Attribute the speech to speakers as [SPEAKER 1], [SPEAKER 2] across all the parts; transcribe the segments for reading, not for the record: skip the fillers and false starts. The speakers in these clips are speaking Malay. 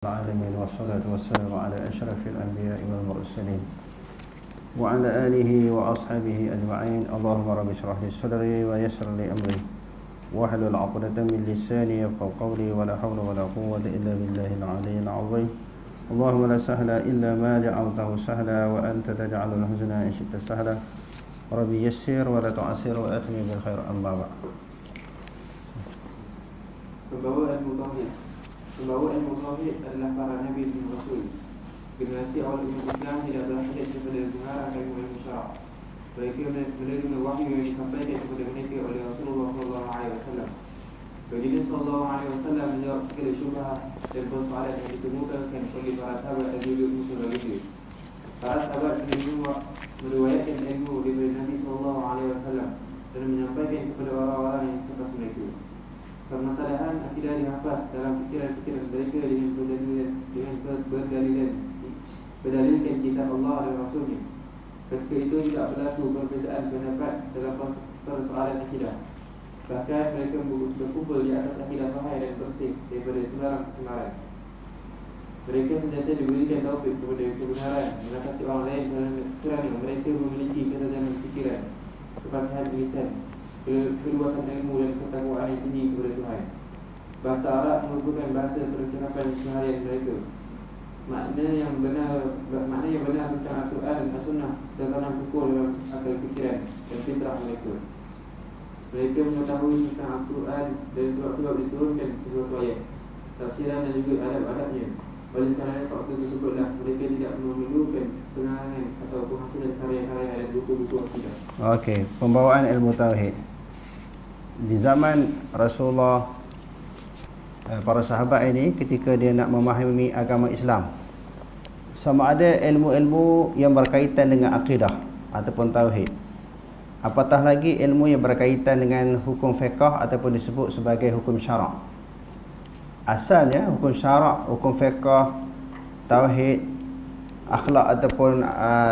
[SPEAKER 1] العالمين والصلاة والسلام على أشرف الأنبياء والمرسلين وعلى آله وأصحابه أجمعين. اللهم رب اشرح لي صدري ويسر لي أمري واحلل عقدة من لساني يفقهوا قولي ولا حول ولا قوة إلا بالله العلي العظيم. اللهم لا سهل إلا ما جعلته سهلا وأنت تجعل الحزن إن شئت سهلا. ربي يسر ولا تعسر وأتمم بالخير. أما بعد.
[SPEAKER 2] Pembawa ilmu tauhid adalah para nabi dan rasul. Generasi awal umat Islam tidak berhajat kepada pengarang ilmu syarak. Mereka menerima wahyu yang disampaikan kepada mereka oleh Rasulullah SAW. Baginda SAW menjawab segala syubhat dan persoalan yang ditemukan oleh para sahabat dan juga musuh baginda. Para sahabat meriwayatkan ilmu daripada Nabi SAW dan menyampaikan kepada orang-orang yang seperti mereka. Permasalahan akidah dihafaz dalam fikiran-fikiran mereka dengan berdalilkan kitab Allah dan Rasulnya. Ketika itu tidak berlaku perbezaan pendapat dalam persoalan akidah. Bahkan mereka berkumpul di atas akidah sahih dan bersih daripada sembarang kesemaran. Mereka sentiasa diberikan taufik kepada kebenaran mengatasi orang lain kerana mereka memiliki ketajaman fikiran, kefasihan lisan, keluasan ilmu dan ketakwaan yang tinggi kepada Tuhan. Bahasa Arab merupakan bahasa percakapan seharian mereka. Makna yang benar tentang Al-Quran dan As-Sunnah tertanam pukul dalam akal fikiran dan fitrah mereka. Mereka mengetahui tentang Al-Quran dan sebab-sebab diturunkan sesuatu ayat, tafsiran dan juga adab-adabnya. Oleh kerana faktor tersebutlah mereka tidak memerlukan pengarangan atau penghasilan karya-karya dan buku-buku akidah.
[SPEAKER 1] Okey, pembawaan ilmu tauhid. Di zaman Rasulullah, para sahabat ini ketika dia nak memahami agama Islam, sama ada ilmu-ilmu yang berkaitan dengan akidah ataupun tauhid, apatah lagi ilmu yang berkaitan dengan hukum fiqh ataupun disebut sebagai hukum syarak. Asalnya hukum syarak, hukum fiqh, tauhid, akhlak ataupun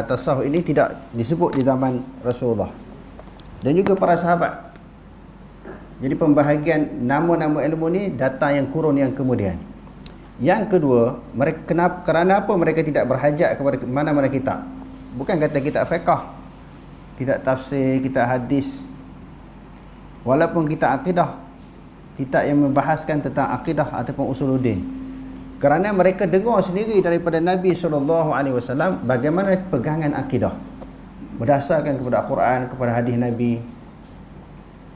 [SPEAKER 1] tasawuf ini tidak disebut di zaman Rasulullah dan juga para sahabat. Jadi pembahagian nama-nama ilmu ni datang yang kurun yang kemudian. Yang kedua, kerana apa mereka tidak berhajat kepada mana-mana kitab? Bukan kata kitab fiqh, kitab tafsir, kitab hadis, walaupun kitab akidah, kitab yang membahaskan tentang akidah ataupun usuluddin. Kerana mereka dengar sendiri daripada Nabi SAW bagaimana pegangan akidah berdasarkan kepada Al-Quran, kepada hadis Nabi.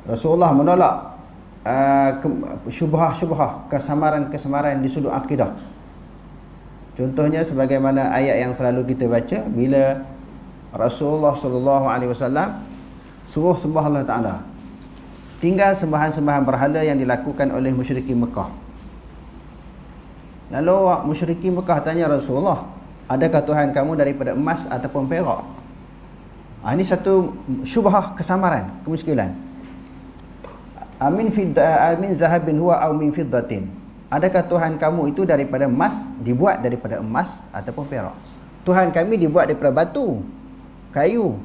[SPEAKER 1] Rasulullah menolak syubhah-syubhah, kesamaran-kesamaran di sudut akidah. Contohnya sebagaimana ayat yang selalu kita baca bila Rasulullah SAW suruh sembah Allah Ta'ala, tinggal sembahan-sembahan berhala yang dilakukan oleh musyrikin Mekah. Lalu musyrikin Mekah tanya Rasulullah, adakah Tuhan kamu daripada emas ataupun perak? Ini satu syubhah, kesamaran, kemusykilan. Amin zahabin huwa aw min fiddatin. Adakah Tuhan kamu itu daripada emas, dibuat daripada emas ataupun perak? Tuhan kami dibuat daripada batu, kayu,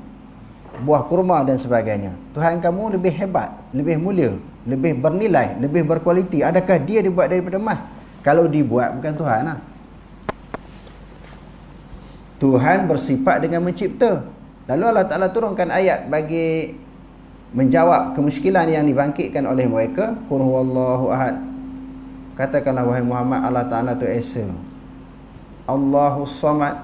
[SPEAKER 1] buah kurma dan sebagainya. Tuhan kamu lebih hebat, lebih mulia, lebih bernilai, lebih berkualiti. Adakah dia dibuat daripada emas? Kalau dibuat bukan Tuhan lah. Tuhan bersifat dengan mencipta. Lalu Allah Ta'ala turunkan ayat bagi menjawab kemusykilan yang dibangkitkan oleh mereka. Qul huwallahu ahad. Katakanlah wahai Muhammad, Allah Ta'ala tu Esa. Allahus Samad.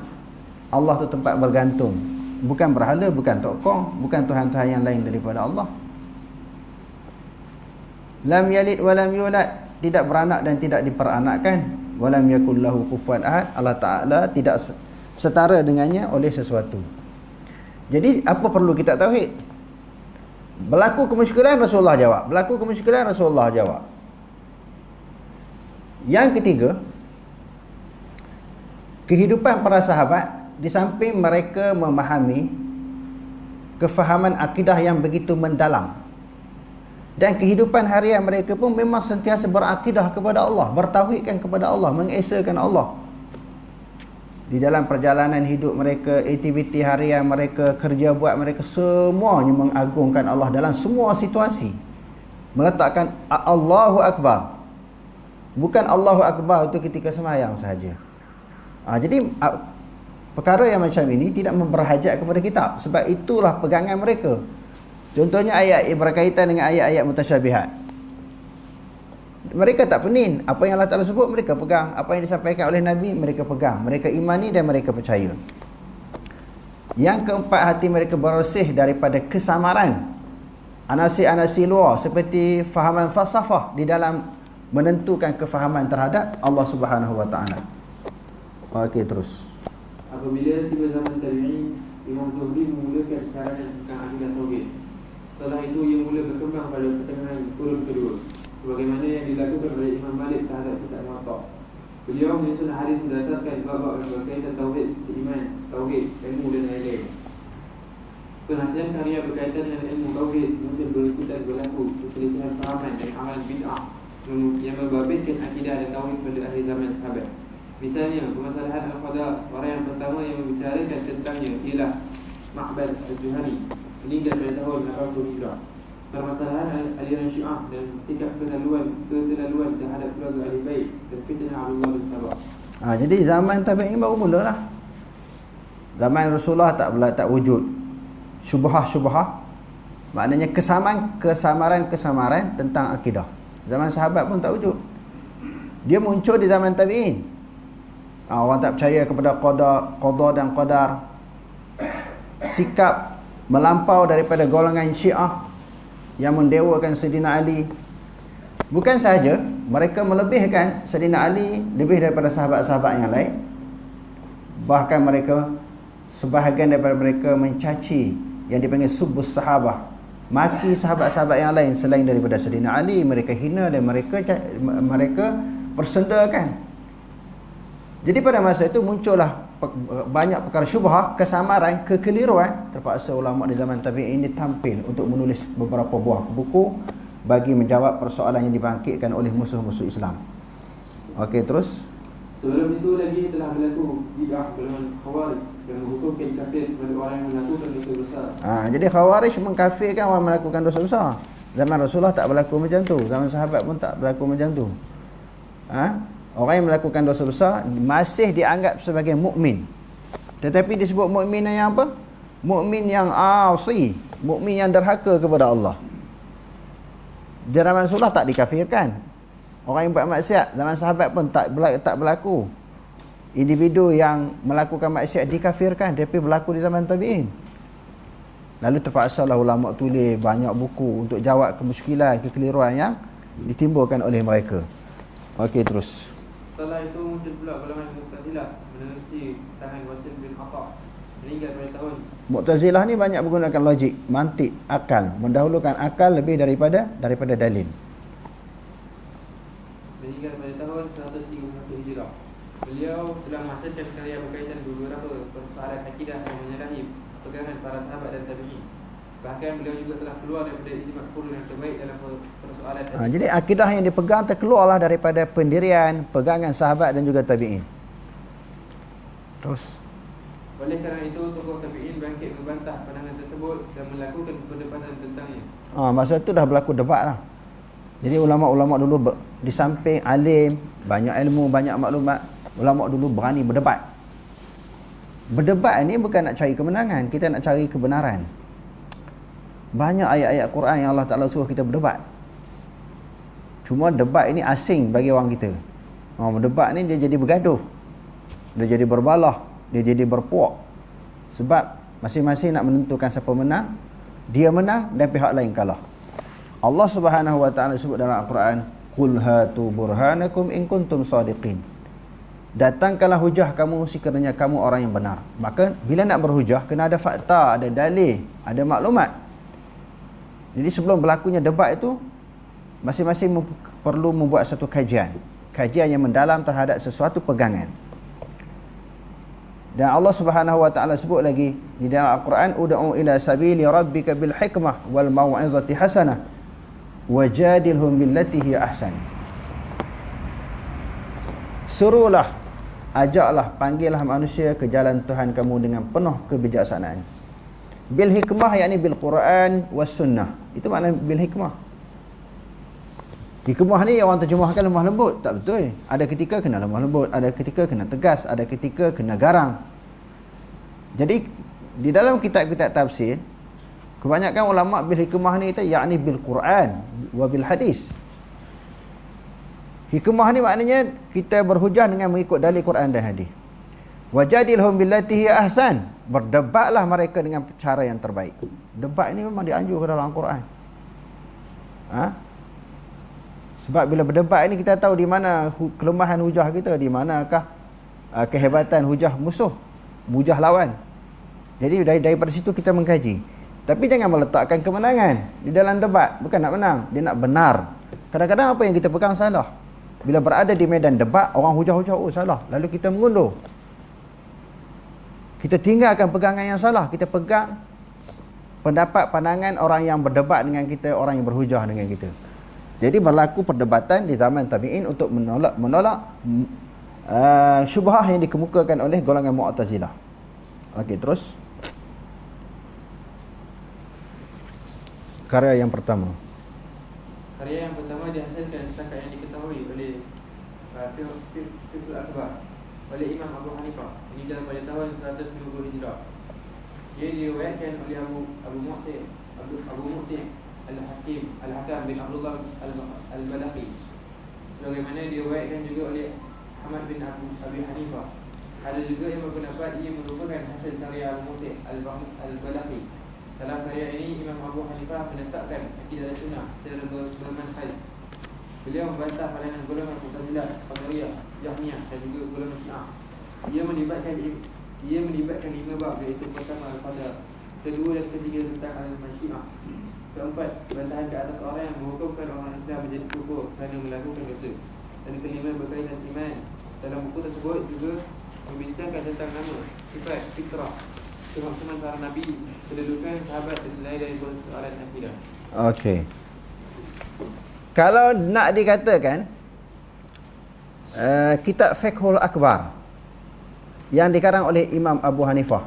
[SPEAKER 1] Allah tu tempat bergantung, bukan berhala, bukan tokong, bukan Tuhan-Tuhan yang lain daripada Allah. Lam yalid wa lam yulad, tidak beranak dan tidak diperanakkan. Wa lam yakul lahu kufuwan ahad, Allah Ta'ala tidak setara dengannya oleh sesuatu. Jadi apa perlu kita tauhid? Berlaku kemusykilan, Rasulullah jawab. Berlaku kemusykilan, Rasulullah jawab. Yang ketiga, kehidupan para sahabat, di samping mereka memahami kefahaman akidah yang begitu mendalam, dan kehidupan harian mereka pun memang sentiasa berakidah kepada Allah, bertauhidkan kepada Allah, mengesakan Allah. Di dalam perjalanan hidup mereka, aktiviti harian mereka, kerja buat mereka, semuanya mengagungkan Allah dalam semua situasi. Meletakkan Allahu Akbar. Bukan Allahu Akbar itu ketika sembahyang sahaja. Jadi perkara yang macam ini tidak berhajat kepada kitab, sebab itulah pegangan mereka. Contohnya ayat yang berkaitan dengan ayat-ayat mutasyabihat. Mereka tak penin. Apa yang Allah Ta'ala sebut, mereka pegang. Apa yang disampaikan oleh Nabi, mereka pegang. Mereka imani dan mereka percaya. Yang keempat, hati mereka bersih daripada kesamaran anasi-anasi luar, seperti fahaman falsafah di dalam menentukan kefahaman terhadap Allah Subhanahu Wa Ta'ala. Okey, terus.
[SPEAKER 2] Apabila tiba zaman tabi'in, Imam Zuhri memulakan syarahan tentang akidah tauhid. Setelah itu ia mula berkembang pada pertengahan kurun kedua, sebagaimana yang dilakukan oleh Imam Malik terhadap kitab Muwatta. Beliau menyusun hadis berdasarkan bab-bab yang berkaitan tauhid seperti iman, tauhid, ilmu dan lain-lain. Penghasilan karya berkaitan dengan ilmu tauhid mungkin berikutan berlaku perselisihan fahaman dan amalan bid'ah yang membabitkan akidah dan tauhid pada akhir zaman sahabat. Misalnya, permasalahan al-qadar, orang yang pertama yang membicarakan tentangnya ialah Ma'bad al-Juhani, meninggal pada tahun 80 Hijrah. Permasalahan aliran Syiah dan sikap keterlaluan terhadap keluarga ahli bait dan fitnah Abdullah bin Sabah.
[SPEAKER 1] Jadi zaman tabi'in baru mulalah. Zaman Rasulullah tak wujud syubhah-syubhah, maknanya kesamaran tentang akidah. Zaman sahabat pun tak wujud. Dia muncul di zaman tabi'in. Orang tak percaya kepada qada dan qadar. Sikap melampau daripada golongan Syiah yang mendewakan Sayyidina Ali. Bukan sahaja mereka melebihkan Sayyidina Ali lebih daripada sahabat-sahabat yang lain, bahkan mereka, sebahagian daripada mereka mencaci yang dipanggil subbus sahabah, maki sahabat-sahabat yang lain selain daripada Sayyidina Ali. Mereka hina dan mereka persendakan. Jadi pada masa itu muncullah banyak perkara syubhah, kesamaran, kekeliruan. Terpaksa ulama di zaman tabi'in ini tampil untuk menulis beberapa buah buku bagi menjawab persoalan yang dibangkitkan oleh musuh-musuh Islam. Okey, terus.
[SPEAKER 2] Sebelum itu lagi telah berlaku bid'ah golongan Khawarij yang menghukumkan kafir kepada orang yang melakukan dosa besar.
[SPEAKER 1] Jadi Khawarij mengkafirkan orang melakukan dosa besar. Zaman Rasulullah tak berlaku macam tu, zaman sahabat pun tak berlaku macam tu. Orang yang melakukan dosa besar masih dianggap sebagai mukmin. Tetapi disebut mukmin yang apa? Mukmin yang asi, mukmin yang derhaka kepada Allah. Zaman Rasulullah tak dikafirkan. Orang yang buat maksiat zaman sahabat pun tak berlaku. Individu yang melakukan maksiat dikafirkan, tapi berlaku di zaman tabi'in. Lalu terpaksalah ulama tulis banyak buku untuk jawab kemusykilan, kekeliruan yang ditimbulkan oleh mereka. Okey, terus.
[SPEAKER 2] Setelah itu muncul pula golongan Mu'tazilah menerusi tangan Wasil bin Atha, meninggal pada tahun.
[SPEAKER 1] Mu'tazilah ni banyak menggunakan logik, mantik, akal, mendahulukan akal lebih daripada dalil.
[SPEAKER 2] Meninggal pada tahun 131 Hijrah. Beliau telah menghasilkan karya berkaitan beberapa persoalan akidah yang menyalahi pegangan para sahabat dan tabi'in. Bahkan beliau juga telah keluar daripada ijma' qurun yang terbaik dalam persoalan
[SPEAKER 1] jadi akidah yang dipegang terkeluarlah daripada pendirian, pegangan sahabat dan juga tabi'in. Terus.
[SPEAKER 2] Oleh kerana itu, tokoh tabi'in bangkit membantah pandangan tersebut dan melakukan perdebatan tentangnya.
[SPEAKER 1] Masa itu dah berlaku debat lah. Jadi ulama-ulama dulu di samping alim, banyak ilmu, banyak maklumat, ulama dulu berani berdebat. Berdebat ni bukan nak cari kemenangan, kita nak cari kebenaran. Banyak ayat-ayat Quran yang Allah Ta'ala suruh kita berdebat. Cuma debat ini asing bagi orang kita. Berdebat ni dia jadi bergaduh, dia jadi berbalah, dia jadi berpuak. Sebab masing-masing nak menentukan siapa menang. Dia menang dan pihak lain kalah. Allah Subhanahu Wa Ta'ala sebut dalam Al-Quran, Qul hatu burhanakum in kuntum sadiqin. Datangkanlah hujah kamu sekiranya kamu orang yang benar. Maka bila nak berhujah, kena ada fakta, ada dalil, ada maklumat. Jadi sebelum berlakunya debat itu, masing-masing perlu membuat satu kajian yang mendalam terhadap sesuatu pegangan. Dan Allah Subhanahu Wa Ta'ala sebut lagi di dalam Al-Quran, ud'u ila sabili rabbika bil hikmah wal mau'izati hasanah wajadilhum billati hiya ahsan. Suruhlah, ajaklah, panggillah manusia ke jalan Tuhan kamu dengan penuh kebijaksanaan. Bil hikmah, yakni bil Quran was sunnah. Itu makna bil hikmah. Hikmah ni orang terjemahkan lemah lembut, tak betul. Ada ketika kena lemah lembut, ada ketika kena tegas, ada ketika kena garang. Jadi di dalam kitab-kitab tafsir, kebanyakan ulama bil hikmah ni kata yakni bil Quran wa bil hadis. Hikmah ni maknanya kita berhujah dengan mengikut dalil Quran dan hadis. Wajadilhum billati hiya ahsan. Berdebatlah mereka dengan cara yang terbaik. Debat ini memang dianjurkan dalam Al-Quran. Sebab bila berdebat ini kita tahu di mana kelemahan hujah kita, di manakah kehebatan hujah musuh, hujah lawan. Jadi daripada situ kita mengkaji. Tapi jangan meletakkan kemenangan di dalam debat. Bukan nak menang, dia nak benar. Kadang-kadang apa yang kita pegang salah. Bila berada di medan debat, orang hujah-hujah, oh salah. Lalu kita mengundur. Kita tinggalkan pegangan yang salah. Kita pegang pendapat, pandangan orang yang berdebat dengan kita, orang yang berhujah dengan kita. Jadi berlaku perdebatan di zaman tabi'in untuk menolak syubhah yang dikemukakan oleh golongan Mu'tazilah. Okey, terus. Karya yang pertama.
[SPEAKER 2] Karya yang pertama dihasilkan setakat yang diketahui oleh Fiqhul Akbar oleh Imam Abu Hanifah. Ini dalam pada tahun 120 Hijrah. Ia diriwayatkan oleh Abu Mu'ti Al-Hakam bin Abdullah Al-Balakhi. Sebagaimana diriwayatkan juga oleh Ahmad bin Abi Hanifah. Ada juga yang berpendapat ia merupakan hasil karya Abu Mu'ti Al-Balakhi. Dalam karya ini Imam Abu Hanifah menetapkan akidah sunnah secara bermanhaj. Beliau membantah pandangan golongan Mu'tazilah, Qadariyah, Jahmiyah dan juga golongan Syiah. Ia melibatkan 5 bab, iaitu pertama Al-Qadar, kedua dan ketiga tentang Al-Masyiah, keempat bantahan ke atas orang yang menghukumkan orang Islam menjadi kufur kerana melakukan dosa, dan kelima berkaitan iman. Dalam buku tersebut juga membincangkan tentang nama, sifat, fitrah, kemaksuman para nabi, kedudukan sahabat dan lain dari persoalan akidah.
[SPEAKER 1] Okey. Kalau nak dikatakan kitab Fiqhul Akbar yang dikarang oleh Imam Abu Hanifah,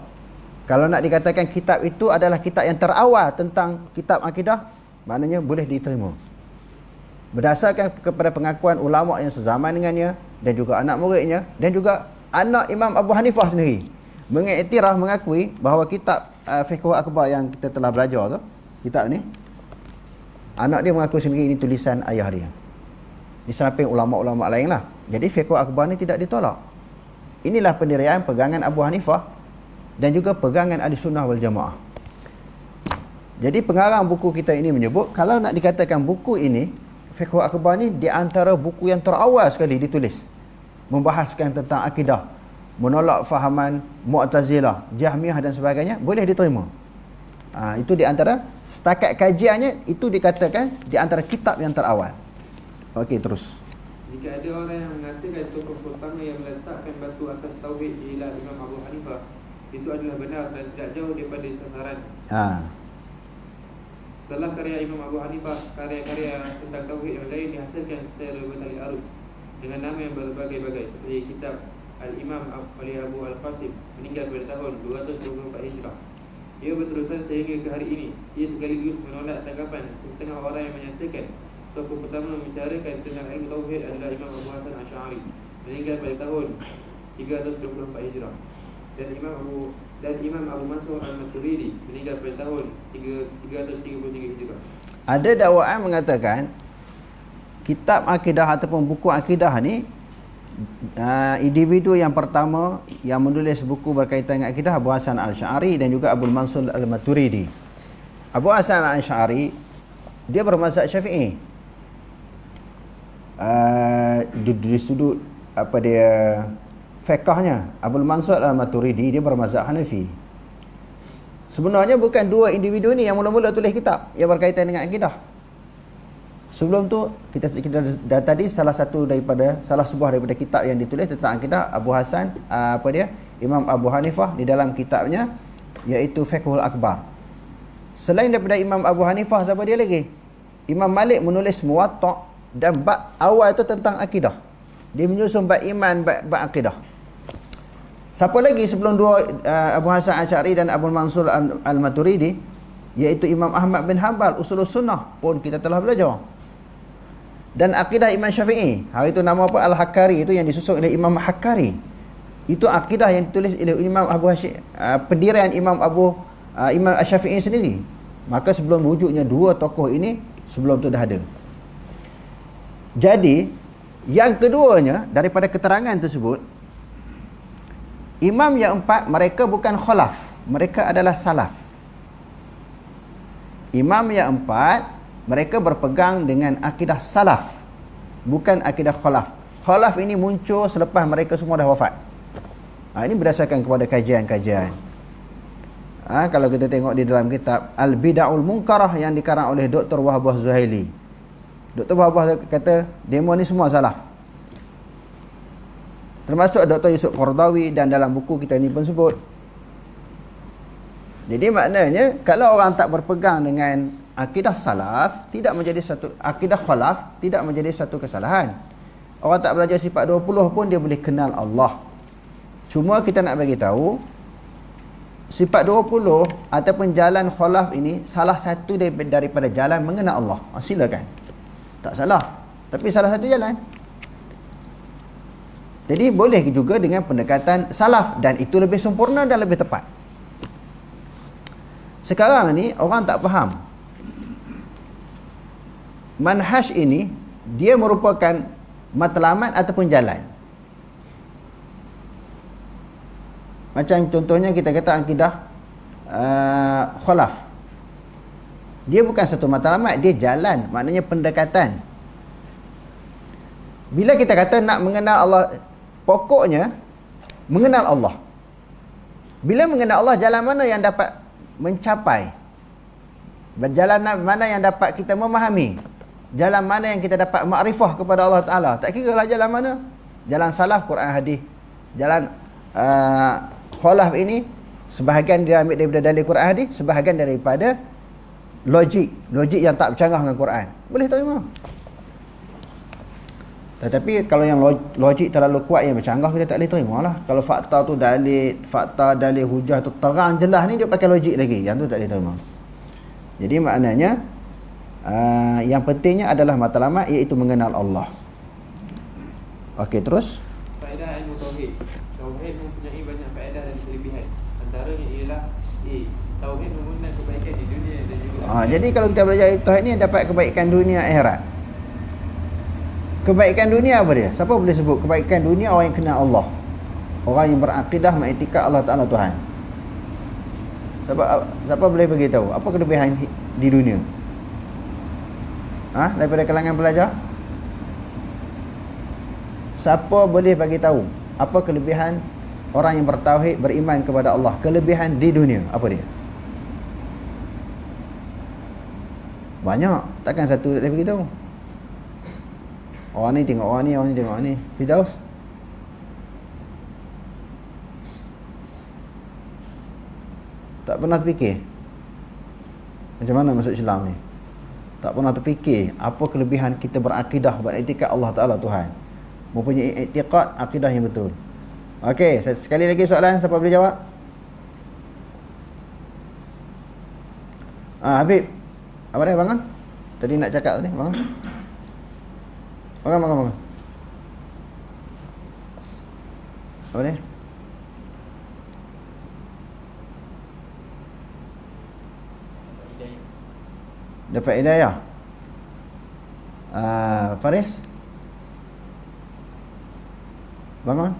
[SPEAKER 1] kalau nak dikatakan kitab itu adalah kitab yang terawal tentang kitab akidah, maknanya boleh diterima berdasarkan kepada pengakuan ulama yang sezaman dengannya dan juga anak muridnya dan juga anak Imam Abu Hanifah sendiri mengiktiraf, mengakui bahawa kitab Fiqhul Akbar yang kita telah belajar tu, kitab ni, anak dia mengaku sendiri ini tulisan ayah dia. Di samping ulama-ulama lain lah. Jadi Fiqhul Akbar ni tidak ditolak. Inilah pendirian pegangan Abu Hanifah dan juga pegangan Ahli Sunnah wal Jamaah. Jadi pengarang buku kita ini menyebut, kalau nak dikatakan buku ini, Fiqhul Akbar ni di antara buku yang terawal sekali ditulis, membahaskan tentang akidah, menolak fahaman Mu'tazilah, Jahmiyah dan sebagainya, boleh diterima. Itu di antara setakat kajiannya, itu dikatakan di antara kitab yang terawal. Okey, terus.
[SPEAKER 2] Jika ada orang yang mengatakan tokoh pertama yang meletakkan batu asas tauhid ialah Imam Abu Hanifah, itu adalah benar dan tidak jauh daripada sasaran. Setelah karya Imam Abu Hanifah, karya-karya tentang tauhid yang lain dihasilkan secara bertali arus dengan nama yang berbagai-bagai, seperti kitab Al-Imam oleh Abu Al-Qasim, meninggal pada tahun 224 Hijrah. Ia berterusan sehingga ke hari ini. Ia sekaligus menolak tanggapan setengah orang yang menyatakan tokoh pertama membicarakan tentang ilmu tauhid adalah Imam Abu Hasan Asy'ari, meninggal pada tahun 324 Hijrah, dan Imam Abu Mansur Al-Maturidi, meninggal pada tahun 333 Hijrah.
[SPEAKER 1] Ada dakwaan mengatakan kitab akidah ataupun buku akidah ni, individu yang pertama yang menulis buku berkaitan dengan akidah Abu Hasan Al-Asy'ari dan juga Abu Mansur Al-Maturidi. Abu Hasan Al-Asy'ari dia bermazhab Syafi'i. Dari sudut apa dia fiqhnya, Abu Mansur Al-Maturidi dia bermazhab Hanafi. Sebenarnya bukan dua individu ni yang mula-mula tulis kitab yang berkaitan dengan akidah. Sebelum tu kita dah tadi salah sebuah daripada kitab yang ditulis tentang akidah Abu Hasan Imam Abu Hanifah di dalam kitabnya, iaitu Fiqhul Akbar. Selain daripada Imam Abu Hanifah, siapa dia lagi? Imam Malik menulis Muwatta, dan bab awal itu tentang akidah. Dia menyusun bab iman, bab akidah. Siapa lagi sebelum dua Abu Hasan Asy'ari dan Abu Mansur Al-Maturidi? Iaitu Imam Ahmad bin Hanbal, Usulus Sunnah pun kita telah belajar. Dan akidah Imam Syafi'i, hari itu nama apa, Al-Hakkari, itu yang disusun oleh Imam Hakkari. Itu akidah yang ditulis oleh Imam Abu Hashim, pendirian Imam Syafi'i sendiri. Maka sebelum wujudnya dua tokoh ini, sebelum tu dah ada. Jadi yang keduanya daripada keterangan tersebut, imam yang empat mereka bukan khalaf, mereka adalah salaf. Imam yang empat mereka berpegang dengan akidah salaf, bukan akidah khalaf. Khalaf ini muncul selepas mereka semua dah wafat. Ini berdasarkan kepada kajian-kajian. Kalau kita tengok di dalam kitab Al-Bid'ahul Munkarah yang dikarang oleh Dr. Wahbah Zuhaili, Dr. Wahbah kata demo ni semua salaf, termasuk Dr. Yusuf Qardawi, dan dalam buku kita ni pun sebut. Jadi maknanya kalau orang tak berpegang dengan akidah salaf, tidak menjadi satu akidah khalaf, tidak menjadi satu kesalahan. Orang tak belajar sifat 20 pun dia boleh kenal Allah. Cuma kita nak bagi tahu sifat 20 ataupun jalan khalaf ini salah satu daripada jalan mengenal Allah. Silakan. Tak salah. Tapi salah satu jalan. Jadi boleh juga dengan pendekatan salaf, dan itu lebih sempurna dan lebih tepat. Sekarang ni orang tak faham. Manhaj ini dia merupakan matlamat ataupun jalan. Macam contohnya kita kata akidah khalaf. Dia bukan satu matlamat, dia jalan, maknanya pendekatan. Bila kita kata nak mengenal Allah, pokoknya mengenal Allah. Bila mengenal Allah, jalan mana yang dapat mencapai? Jalan mana yang dapat kita memahami? Jalan mana yang kita dapat makrifah kepada Allah Ta'ala? Tak kira lah jalan mana. Jalan salaf, Quran hadis. Jalan khalaf ini sebahagian dia ambil daripada dalil Quran hadis, sebahagian daripada logik yang tak bercanggah dengan Quran. Boleh terima. Tetapi kalau yang logik terlalu kuat yang bercanggah, kita tak boleh terima lah. Kalau fakta tu dalil hujah tu terang jelas ni, dia pakai logik lagi, yang tu tak boleh terima. Jadi maknanya yang pentingnya adalah matlamat, iaitu mengenal Allah. Okey, terus
[SPEAKER 2] faedah ilmu tauhid. Tauhid mempunyai banyak faedah dan kelebihan. Antaranya ialah tauhid mengundang kebaikan di dunia dan juga
[SPEAKER 1] jadi kalau kita belajar tauhid ni dapat kebaikan dunia akhirat. Kebaikan dunia apa dia? Siapa boleh sebut kebaikan dunia? Orang yang kenal Allah, orang yang berakidah mengiktikad Allah Ta'ala Tuhan. Siapa boleh beritahu apa kelebihan di dunia? Daripada kalangan pelajar, siapa boleh bagi tahu apa kelebihan orang yang bertauhid, beriman kepada Allah? Kelebihan di dunia apa dia? Banyak, takkan satu tak boleh beritahu. Orang ni tengok orang ni, orang ni tengok orang ni. Firdaus? Tak pernah terfikir macam mana masuk Islam ni? Tak pernah terfikir apa kelebihan kita berakidah, beriktikad Allah Ta'ala Tuhan, mempunyai iktikad akidah yang betul. Okey, sekali lagi soalan, siapa boleh jawab? Habib, apa dia bangun? Tadi nak cakap tadi, bangun. Bangun. Apa dia? Dapat hidayah. Faris, bangun.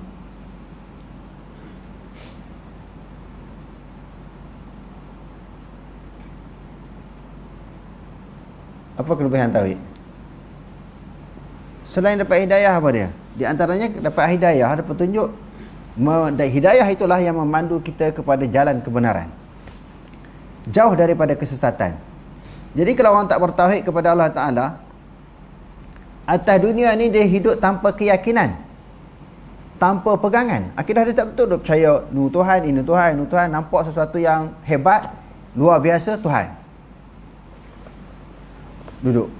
[SPEAKER 1] Apa kelebihan tauhid? Selain dapat hidayah, apa dia? Di antaranya dapat hidayah, ada petunjuk. Hidayah itulah yang memandu kita kepada jalan kebenaran, jauh daripada kesesatan. Jadi kalau orang tak bertauhid kepada Allah Ta'ala, atas dunia ni dia hidup tanpa keyakinan, tanpa pegangan. Akidah dia tak betul. Dia percaya nu Tuhan, ini Tuhan, nu Tuhan. Nampak sesuatu yang hebat, luar biasa, Tuhan. Duduk.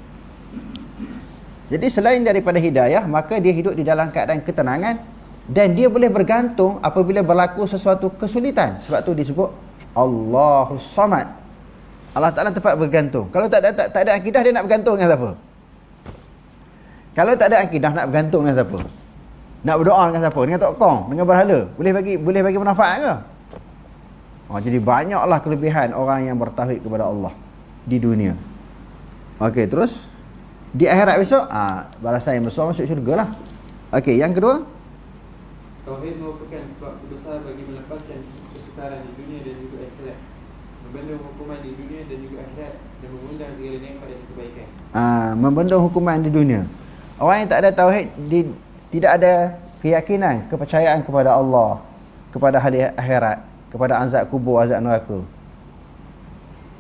[SPEAKER 1] Jadi selain daripada hidayah, maka dia hidup di dalam keadaan ketenangan, dan dia boleh bergantung apabila berlaku sesuatu kesulitan. Sebab tu disebut Allahus Samad. Allah Ta'ala tempat bergantung. Kalau tak ada akidah, dia nak bergantung dengan siapa? Kalau tak ada akidah, nak bergantung dengan siapa? Nak berdoa dengan siapa? Dengan tok kong, dengan berhala. Boleh bagi manfaat ke? Jadi banyaklah kelebihan orang yang bertauhid kepada Allah di dunia. Okey, terus di akhirat besok, balasan yang besar masuk syurga lah. Okey, yang kedua,
[SPEAKER 2] tauhid merupakan sebab terbesar bagi melepaskan kesukaran di dunia dan juga akhirat, membendung hukuman di dunia dan juga akhirat, dan mengundang segala nikmat dan kebaikan.
[SPEAKER 1] Membendung hukuman di dunia. Orang yang tak ada tauhid, tidak ada keyakinan, kepercayaan kepada Allah, kepada hari akhirat, kepada azab kubur, azab neraka.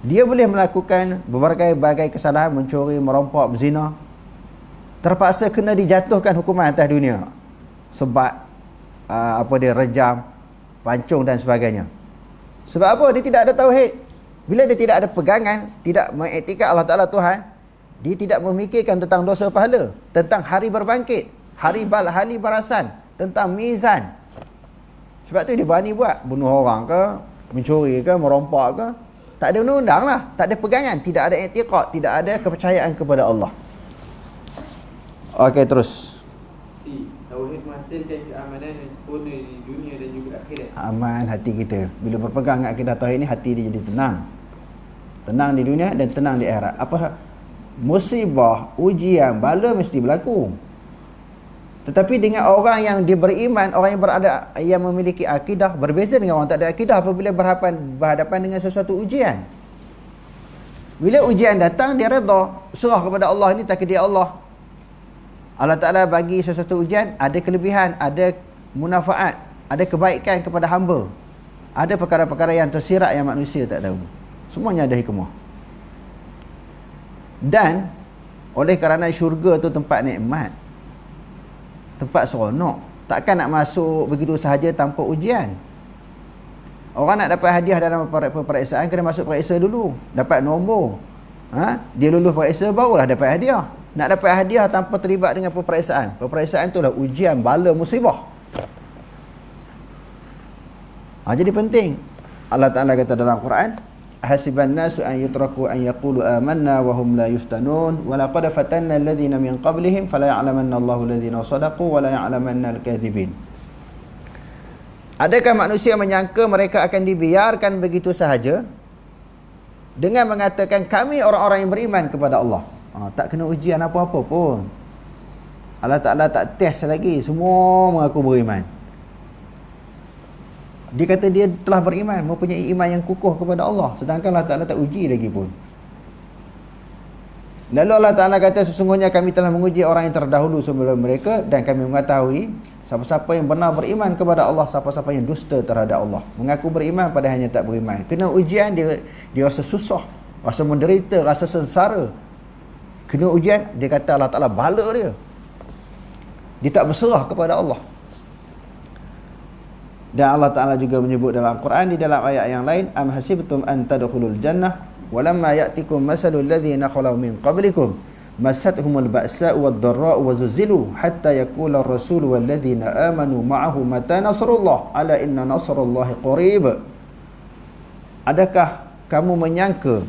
[SPEAKER 1] Dia boleh melakukan berbagai kesalahan, mencuri, merompak, berzina, terpaksa kena dijatuhkan hukuman atas dunia sebab dia rejam, pancung dan sebagainya. Sebab apa? Dia tidak ada tauhid. Bila dia tidak ada pegangan, tidak mengiktikad Allah Ta'ala Tuhan, dia tidak memikirkan tentang dosa pahala, tentang hari berbangkit, hari balasan, tentang mizan. Sebab tu dia berani buat, bunuh orang ke, mencuri ke, merompak ke. Tak ada undang-undang lah, tak ada pegangan, tidak ada i'tiqad, tidak ada kepercayaan kepada Allah. Okey, terus.
[SPEAKER 2] Tauhid menghasilkan keamanan yang sempurna di dunia dan juga akhirat.
[SPEAKER 1] Aman hati kita. Bila berpegang dengan akidah tauhid ni, hati dia jadi tenang. Tenang di dunia dan tenang di akhirat. Musibah, ujian, bala mesti berlaku. Tetapi dengan orang yang dia beriman, orang yang memiliki akidah, berbeza dengan orang tak ada akidah apabila berhadapan dengan sesuatu ujian. Bila ujian datang, dia redha, serah kepada Allah, ini takdir Allah. Allah Ta'ala bagi sesuatu ujian, ada kelebihan, ada munafaat, ada kebaikan kepada hamba. Ada perkara-perkara yang tersirat yang manusia tak tahu. Semuanya ada hikmah. Dan oleh kerana syurga tu tempat nikmat, tempat seronok, takkan nak masuk begitu sahaja tanpa ujian. Orang nak dapat hadiah dalam peperiksaan, kena masuk periksa dulu, dapat nombor. Dia lulus periksa, barulah dapat hadiah. Nak dapat hadiah tanpa terlibat dengan peperiksaan, peperiksaan itulah ujian, bala, musibah. Jadi penting. Allah Ta'ala kata dalam Quran, hasiban nasu an yutraku an yaqulu amanna wa hum la yuftanun wa laqad fatanna alladhina min qablihim fala ya'lamanna Allahu alladhina sadaqu wa la ya'lamanna al-kadhibin. Adakah manusia menyangka mereka akan dibiarkan begitu sahaja dengan mengatakan kami orang-orang yang beriman kepada Allah? Tak kena ujian apa-apa pun. Allah Ta'ala tak test lagi, semua mengaku beriman. Dia kata dia telah beriman, mempunyai iman yang kukuh kepada Allah, sedangkan Allah Ta'ala tak uji lagi pun. Lalu Allah Ta'ala kata, sesungguhnya kami telah menguji orang yang terdahulu sebelum mereka, dan kami mengetahui siapa-siapa yang benar beriman kepada Allah, siapa-siapa yang dusta terhadap Allah. Mengaku beriman padahal tak beriman. Kena ujian, dia rasa susah, rasa menderita, rasa sengsara. Kena ujian, dia kata Allah Ta'ala bala dia. Dia tak berserah kepada Allah. Dan Allah Ta'ala juga menyebut dalam Quran, di dalam ayat yang lain, am hasibtum an tadkhulul jannah walamma ya'tikum masalul ladzina khalu min qablikum massatuhumul ba'sa'u wad-dharra'u wa zulzilu hatta yaqula ar-rasul wal ladzina amanu ma'ahu mata nasrullah ala inna nasrallahi qarib. Adakah kamu menyangka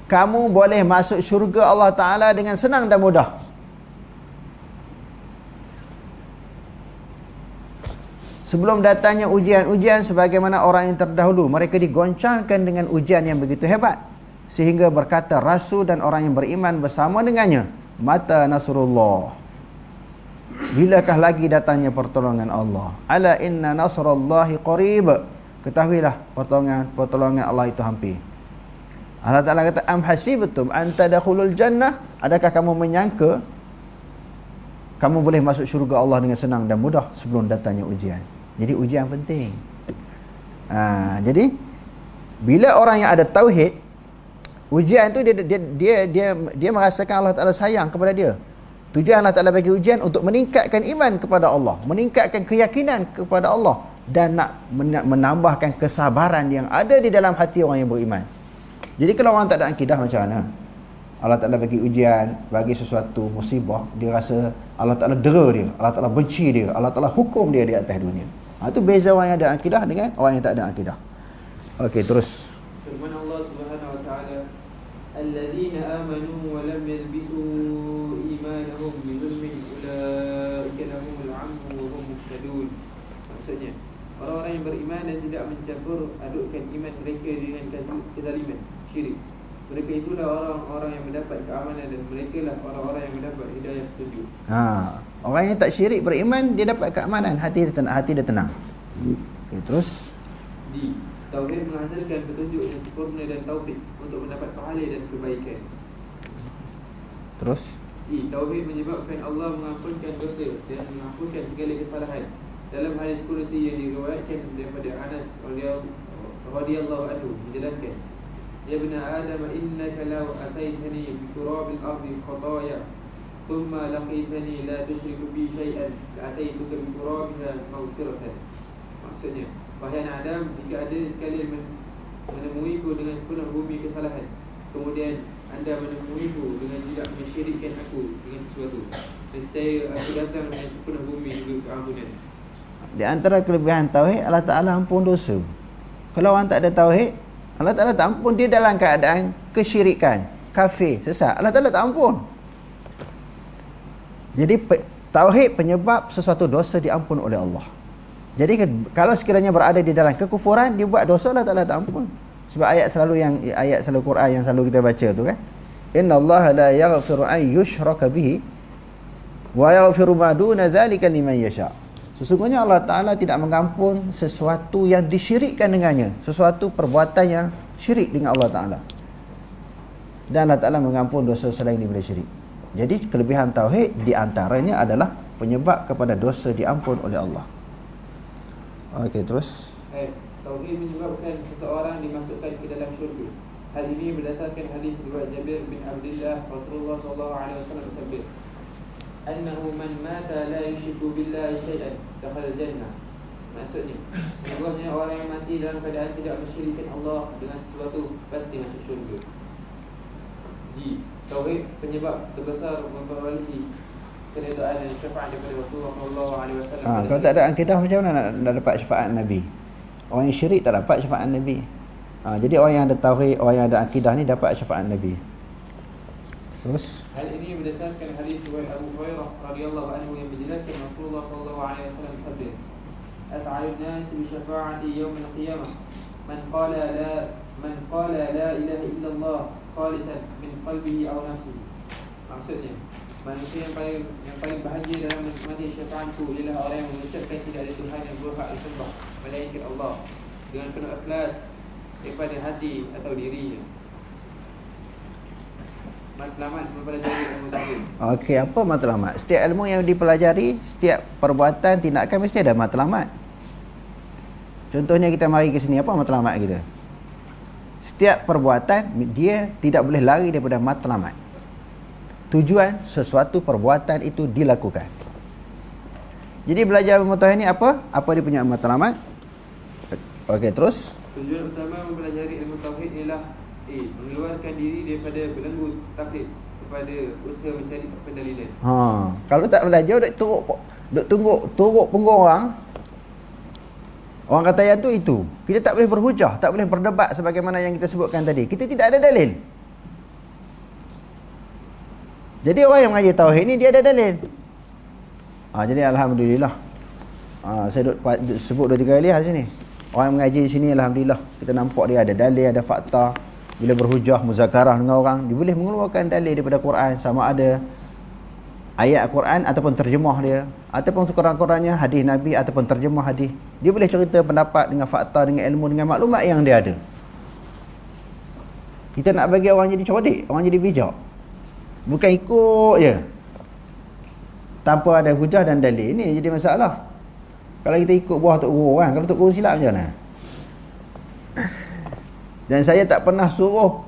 [SPEAKER 1] kamu boleh masuk syurga Allah Ta'ala dengan senang dan mudah? Sebelum datangnya ujian-ujian sebagaimana orang yang terdahulu, mereka digoncangkan dengan ujian yang begitu hebat, sehingga berkata rasul dan orang yang beriman bersama dengannya, mata nasrullah, bilakah lagi datangnya pertolongan Allah? Ala inna nasrallahi qarib, ketahuilah pertolongan Allah itu hampir. Allah Ta'ala kata, am hasibtum an tadkhulul jannah, adakah kamu menyangka kamu boleh masuk syurga Allah dengan senang dan mudah sebelum datangnya ujian? Jadi ujian penting. Jadi bila orang yang ada tauhid, ujian tu dia merasakan Allah Ta'ala sayang kepada dia. Tujuan Allah Ta'ala bagi ujian untuk meningkatkan iman kepada Allah, meningkatkan keyakinan kepada Allah, dan nak menambahkan kesabaran yang ada di dalam hati orang yang beriman. Jadi kalau orang tak ada akidah, macam mana? Allah Ta'ala bagi ujian, bagi sesuatu musibah, dia rasa Allah Ta'ala dera dia, Allah Ta'ala benci dia, Allah Ta'ala hukum dia di atas dunia. Itu beza orang yang ada akidah dengan orang yang tak ada akidah. Okey, terus.
[SPEAKER 2] Firman Allah Subhanahu wa taala, "Alladzina amanu wa lam yalbisu imanahum Maksudnya orang-orang yang beriman dan tidak mencampur adukkan iman mereka dengan kezaliman, syirik. Mereka itulah orang-orang yang mendapat keamanan dan mereka lah orang-orang yang mendapat hidayah petunjuk.
[SPEAKER 1] Orang yang tak syirik beriman, dia dapat keamanan, hati dia tenang. Okay, terus
[SPEAKER 2] Tauhid menghasilkan petunjuk yang sempurna dan taufik untuk mendapat pahala dan kebaikan.
[SPEAKER 1] Terus
[SPEAKER 2] Tauhid menyebabkan Allah mengampunkan dosa dan menghapuskan segala kesalahan. Dalam hadis kursi yang diriwayatkan daripada Anas radhiyallahu anhu menjelaskan, "Ya ibn Adam, innaka law ataitani bi turabil ardi khataaya thumma laqitani la tusyriku bi syai'an la ataituka bi turabiha maghfiratan." Maksudnya, wahai anak Adam, jika ada sekalian menemuiku dengan sepenuh bumi kesalahan, kemudian anda menemuiku dengan tidak mensyirikkan aku dengan sesuatu, nescaya aku datang dengan sepenuh bumi juga keampunan.
[SPEAKER 1] di antara kelebihan tauhid, Allah Ta'ala ampun dosa. Kalau orang tak ada tauhid, Allah Ta'ala tak ampun. Dia dalam keadaan kesyirikan, kafir, sesat, Allah Ta'ala tak ampun. Jadi tauhid penyebab sesuatu dosa diampun oleh Allah. Jadi kalau sekiranya berada di dalam kekufuran, dia buat dosa, Allah Ta'ala tak ampun. Sebab ayat selalu Quran yang selalu kita baca tu kan, innallaha la yaghfiru an yushraka bihi wa yaghfiru ma duna dzalika liman yasha. Sesungguhnya Allah Ta'ala tidak mengampun sesuatu yang disyirikkan dengannya, sesuatu perbuatan yang syirik dengan Allah Ta'ala. Dan Allah Ta'ala mengampun dosa selain daripada syirik. Jadi kelebihan tauhid di antaranya adalah penyebab kepada dosa diampun oleh Allah. Okey, terus
[SPEAKER 2] Tauhid menyebabkan seseorang dimasukkan ke dalam syurga. Hal ini berdasarkan hadis riwayat Jabir bin Abdullah, Rasulullah sallallahu alaihi wasallam bersabda, "Annahu man mata la yushriku billahi syai'an dakhala jannah." Maksudnya, sesungguhnya orang yang mati dalam keadaan tidak mensyirikkan Allah dengan sesuatu pasti masuk syurga. Tauhid penyebab terbesar memperolehi keredaan dan syafaat daripada Rasulullah sallallahu alaihi wasallam.
[SPEAKER 1] Kalau tak ada akidah, macam mana nak dapat syafaat Nabi? Orang yang syirik tak dapat syafaat Nabi. Jadi orang yang ada tauhid, orang yang ada akidah ni dapat syafaat Nabi. Terus
[SPEAKER 2] hal ini berdasarkan hadis riwayat Abu Hurairah radhiyallahu anhu yang menjelaskan Rasulullah sallallahu alaihi wasallam bersabda, "As'alun nas bi syafa'ati yaum al-qiyamah man qala la ilaha illallah khalisan min qalbihi aw nafsihi." Maksudnya, manusia yang paling bahagia dalam menikmati syafaatku ialah orang yang mengucapkan tidak ada Tuhan yang berhak disembah melainkan Allah dengan penuh ikhlas daripada hati atau dirinya. Matlamat mempelajari ilmu tauhid.
[SPEAKER 1] okey, apa matlamat? Setiap ilmu yang dipelajari, setiap perbuatan, tindakan mesti ada matlamat. Contohnya kita mari ke sini, apa matlamat kita? Setiap perbuatan dia tidak boleh lari daripada matlamat. Tujuan sesuatu perbuatan itu dilakukan. Jadi belajar ilmu tauhid ni apa? Apa dia punya matlamat? Okey, terus
[SPEAKER 2] Tujuan utama mempelajari ilmu tauhid ialah mengeluarkan diri daripada belenggu taklid kepada usaha mencari pendalilan.
[SPEAKER 1] Kalau tak belajar duk turuk punggung orang kata yang tu itu. Kita tak boleh berhujah, tak boleh berdebat sebagaimana yang kita sebutkan tadi. Kita tidak ada dalil. Jadi orang yang mengaji tauhid ni dia ada dalil. Jadi alhamdulillah. Saya duk sebut 2-3 kali di sini. Orang yang mengaji di sini alhamdulillah kita nampak dia ada dalil, ada fakta. Bila berhujah, muzakarah dengan orang, dia boleh mengeluarkan dalil daripada Quran, sama ada ayat Quran ataupun terjemah dia, ataupun sekurang-kurangnya hadis Nabi ataupun terjemah hadis. Dia boleh cerita pendapat dengan fakta, dengan ilmu, dengan maklumat yang dia ada. Kita nak bagi orang jadi cerdik, orang jadi bijak. Bukan ikut je tanpa ada hujah dan dalil. Ini jadi masalah. Kalau kita ikut buah Tok Guru kan, kalau Tok Guru silap macam mana? Dan saya tak pernah suruh,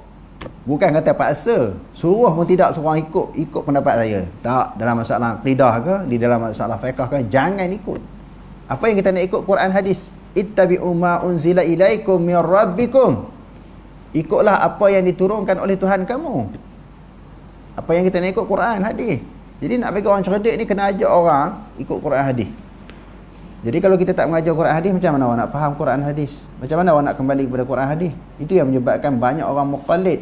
[SPEAKER 1] bukan kata paksa, suruh pun tidak seorang ikut pendapat saya. Tak, dalam masalah aqidah ke, di dalam masalah fiqh ke, jangan ikut. Apa yang kita nak ikut? Quran hadis. Ittabi'u ma unzila ilaikum min rabbikum. Ikutlah apa yang diturunkan oleh Tuhan kamu. Apa yang kita nak ikut? Quran hadis. Jadi nak bagi orang cerdik ni kena ajak orang ikut Quran hadis. Jadi kalau kita tak mengajar Quran hadis, macam mana orang nak faham Quran hadis? Macam mana orang nak kembali kepada Quran hadis? Itu yang menyebabkan banyak orang muqallid.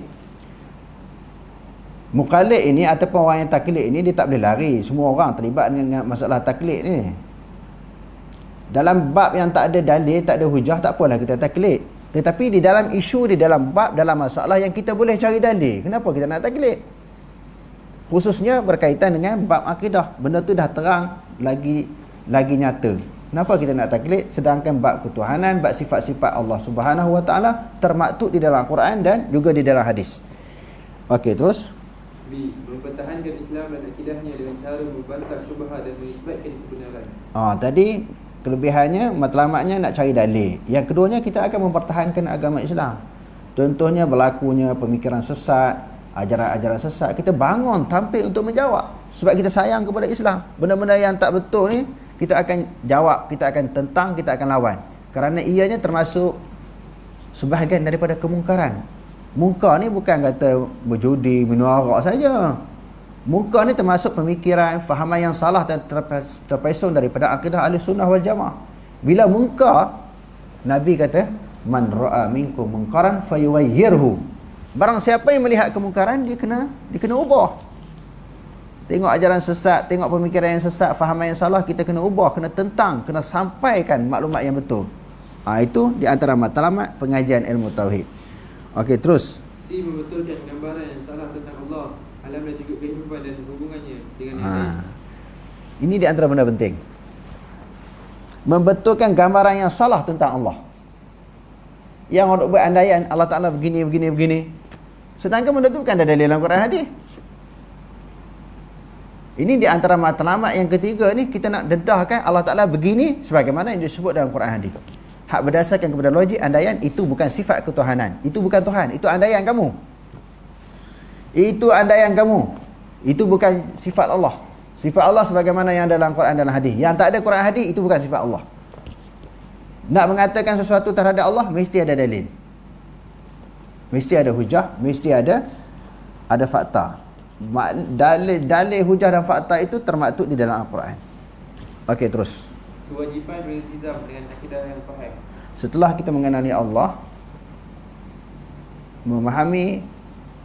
[SPEAKER 1] Muqallid ini ataupun orang yang taklid ini, dia tak boleh lari. Semua orang terlibat dengan masalah taklid ni. Dalam bab yang tak ada dalil, tak ada hujah, tak apalah kita taklid. Tetapi di dalam isu, di dalam bab, dalam masalah yang kita boleh cari dalil, kenapa kita nak taklid? Khususnya berkaitan dengan bab akidah. Benda tu dah terang, lagi nyata. Kenapa kita nak taklid? Sedangkan bab ketuhanan, bab sifat-sifat Allah Subhanahu Wa Taala termaktub di dalam Al-Quran dan juga di dalam hadis. Okey, terus
[SPEAKER 2] B. Mempertahankan Islam dan akidahnya dengan cara membantah syubhat dan menisbatkan kebenaran.
[SPEAKER 1] Tadi kelebihannya, matlamatnya nak cari dalil. Yang keduanya, kita akan mempertahankan agama Islam. Contohnya berlakunya pemikiran sesat, ajaran-ajaran sesat, kita bangun tampil untuk menjawab. Sebab kita sayang kepada Islam. Benda-benda yang tak betul ni, kita akan jawab, kita akan tentang, kita akan lawan. Kerana ianya termasuk sebahagian daripada kemungkaran. Munkar ni bukan kata berjudi, minum arak saja. Munkar ni termasuk pemikiran, fahaman yang salah dan terpesong daripada akidah ahli sunnah wal jamaah. Bila munkar, Nabi kata, man ra'a minkum munkaran fayughayyirhu. Barang siapa yang melihat kemungkaran, dia kena ubah. Tengok ajaran sesat, tengok pemikiran yang sesat, fahaman yang salah, kita kena ubah, kena tentang, kena sampaikan maklumat yang betul. Itu di antara matlamat pengajian ilmu tauhid. Okey, terus.
[SPEAKER 2] C. Membetulkan gambaran yang salah tentang Allah, alam dan juga kehidupan dan hubungannya dengan yang lain.
[SPEAKER 1] Ini di antara benda penting. Membetulkan gambaran yang salah tentang Allah. Yang orang buat andaian Allah Ta'ala begini. Sedangkan benda tu bukan ada dalil dalam Quran hadis. Ini di antara matlamat yang ketiga ni, kita nak dedahkan Allah Ta'ala begini sebagaimana yang disebut dalam Quran hadis. Hak berdasarkan kepada logik, andaian itu bukan sifat ketuhanan. Itu bukan Tuhan, itu andaian kamu. Itu andaian kamu. Itu bukan sifat Allah. Sifat Allah sebagaimana yang dalam Quran dan hadis. Yang tak ada Quran hadis, itu bukan sifat Allah. Nak mengatakan sesuatu terhadap Allah, mesti ada dalil. Mesti ada hujah, mesti ada fakta. Dalil hujah dan fakta itu termaktub di dalam Al-Quran. Okey, terus.
[SPEAKER 2] Kewajipan beriltizam dengan akidah yang sahih.
[SPEAKER 1] Setelah kita mengenali Allah, memahami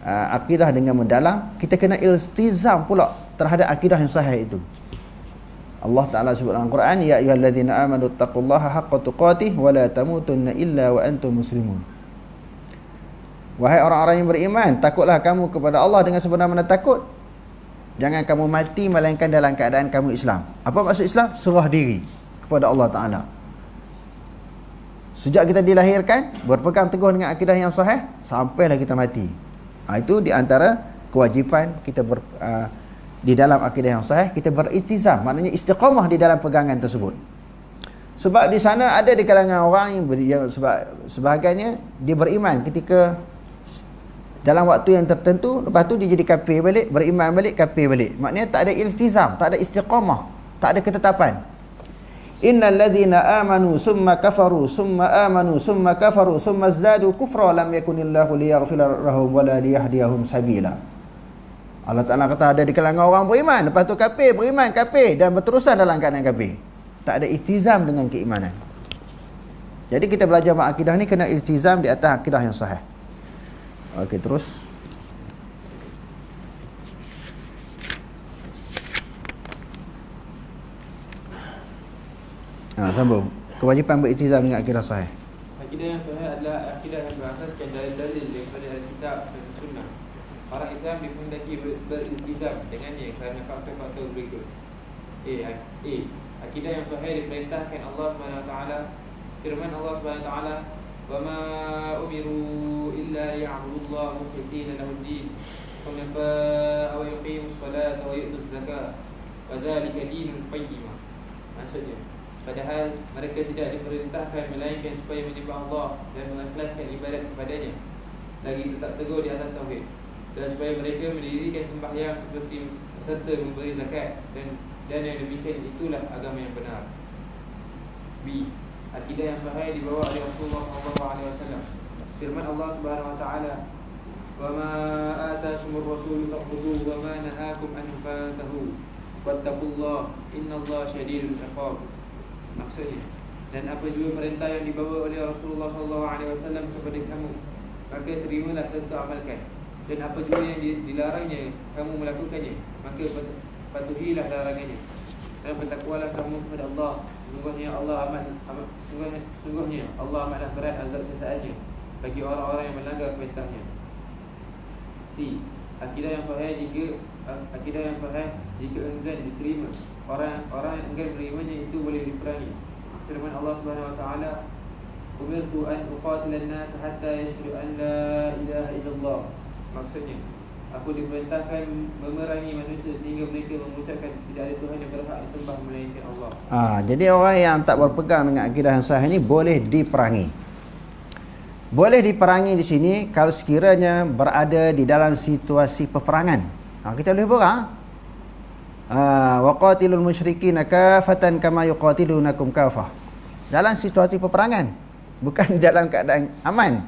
[SPEAKER 1] akidah dengan mendalam, kita kena iltizam pula terhadap akidah yang sahih itu. Allah Ta'ala sebut dalam Al-Quran, ya ayyuhallazina amanu taqullaha haqqa tuqatih wa la tamutunna illa wa antum muslimun. Wahai orang-orang yang beriman, takutlah kamu kepada Allah dengan sebenar-benar takut. Jangan kamu mati melainkan dalam keadaan kamu Islam. Apa maksud Islam? Serah diri kepada Allah Ta'ala. Sejak kita dilahirkan, berpegang teguh dengan akidah yang sahih, sampailah kita mati. Itu di antara kewajipan kita di dalam akidah yang sahih, kita beriltizam, maknanya istiqamah di dalam pegangan tersebut. Sebab di sana ada di kalangan orang yang sebahagiannya dia beriman ketika dalam waktu yang tertentu, lepas tu dia jadi kafir balik, beriman balik, kafir balik. Maknanya tak ada iltizam, tak ada istiqamah, tak ada ketetapan. Innal ladzina amanu summa kafaru summa amanu summa kafaru summa zadu kufra lam yakunillahu liyaghfira lahum wa la liyahdiyahum sabila. Allah Ta'ala kata ada di kalangan orang beriman, lepas tu kafir, beriman, kafir, dan berterusan dalam keadaan kafir. Tak ada iltizam dengan keimanan. Jadi kita belajar akidah ni kena iltizam di atas akidah yang sahih. Okey, terus. Sambung. Kewajipan beriltizam dengan akidah sahih.
[SPEAKER 2] Akidah yang sahih adalah akidah yang berasaskan dalil-dalil daripada Alkitab dan Sunnah. Orang Islam dikhendaki beriltizam dengannya kerana faktor-faktor berikut. A. Akidah yang sahih diperintahkan Allah SWT. Firman Allah SWT, wa ma umiru illa liya'budullaha mukhlishina lahud-din hunafa'a wa yuqimus salata wa yu'tuz zakata wa dzalika dinul qayyimah. Maksudnya, padahal mereka tidak diperintahkan melainkan supaya menyembah Allah dan mengikhlaskan ibadat kepadanya, lagi tetap teguh di atas tauhid, dan supaya mereka mendirikan sembahyang seperti serta memberi zakat, dan yang demikian itulah agama yang benar. B. Akidah yang sahih dibawa oleh Rasulullah SAW. Firman Allah Subhanahu wa taala, "Wa ma ataakumur rasul faqhuduhu wa ma nahakum anhu fantahu wattaqullaha innallaha syadidul iqab." Maksudnya, dan apa juga perintah yang dibawa oleh Rasulullah SAW kepada kamu, maka terimalah serta amalkan. Dan apa juga yang dilarangnya kamu melakukannya, maka patuhilah larangannya. dan bertakwalah kamu kepada Allah. Sungguhnya Allah amatlah berat azab siksaannya bagi orang-orang yang melanggar perintahnya. C. Akidah yang sahih jika enggan diterima. Orang yang enggan menerimanya itu boleh diperangi. Firman Allah Subhanahu wa taala, "Umirtu an uqatila an-nas hatta yashhadu an la ilaha illallah." Maksudnya, aku diperintahkan memerangi manusia sehingga mereka mengucapkan tidak ada Tuhan yang berhak disembah melainkan Allah.
[SPEAKER 1] Jadi orang yang tak berpegang dengan akidah yang sahih ni boleh diperangi. Boleh diperangi di sini kalau sekiranya berada di dalam situasi peperangan. Kita boleh perang. Waqatilul musyrikin kafatan kama yuqatilunakum kafah. Dalam situasi peperangan, bukan dalam keadaan aman.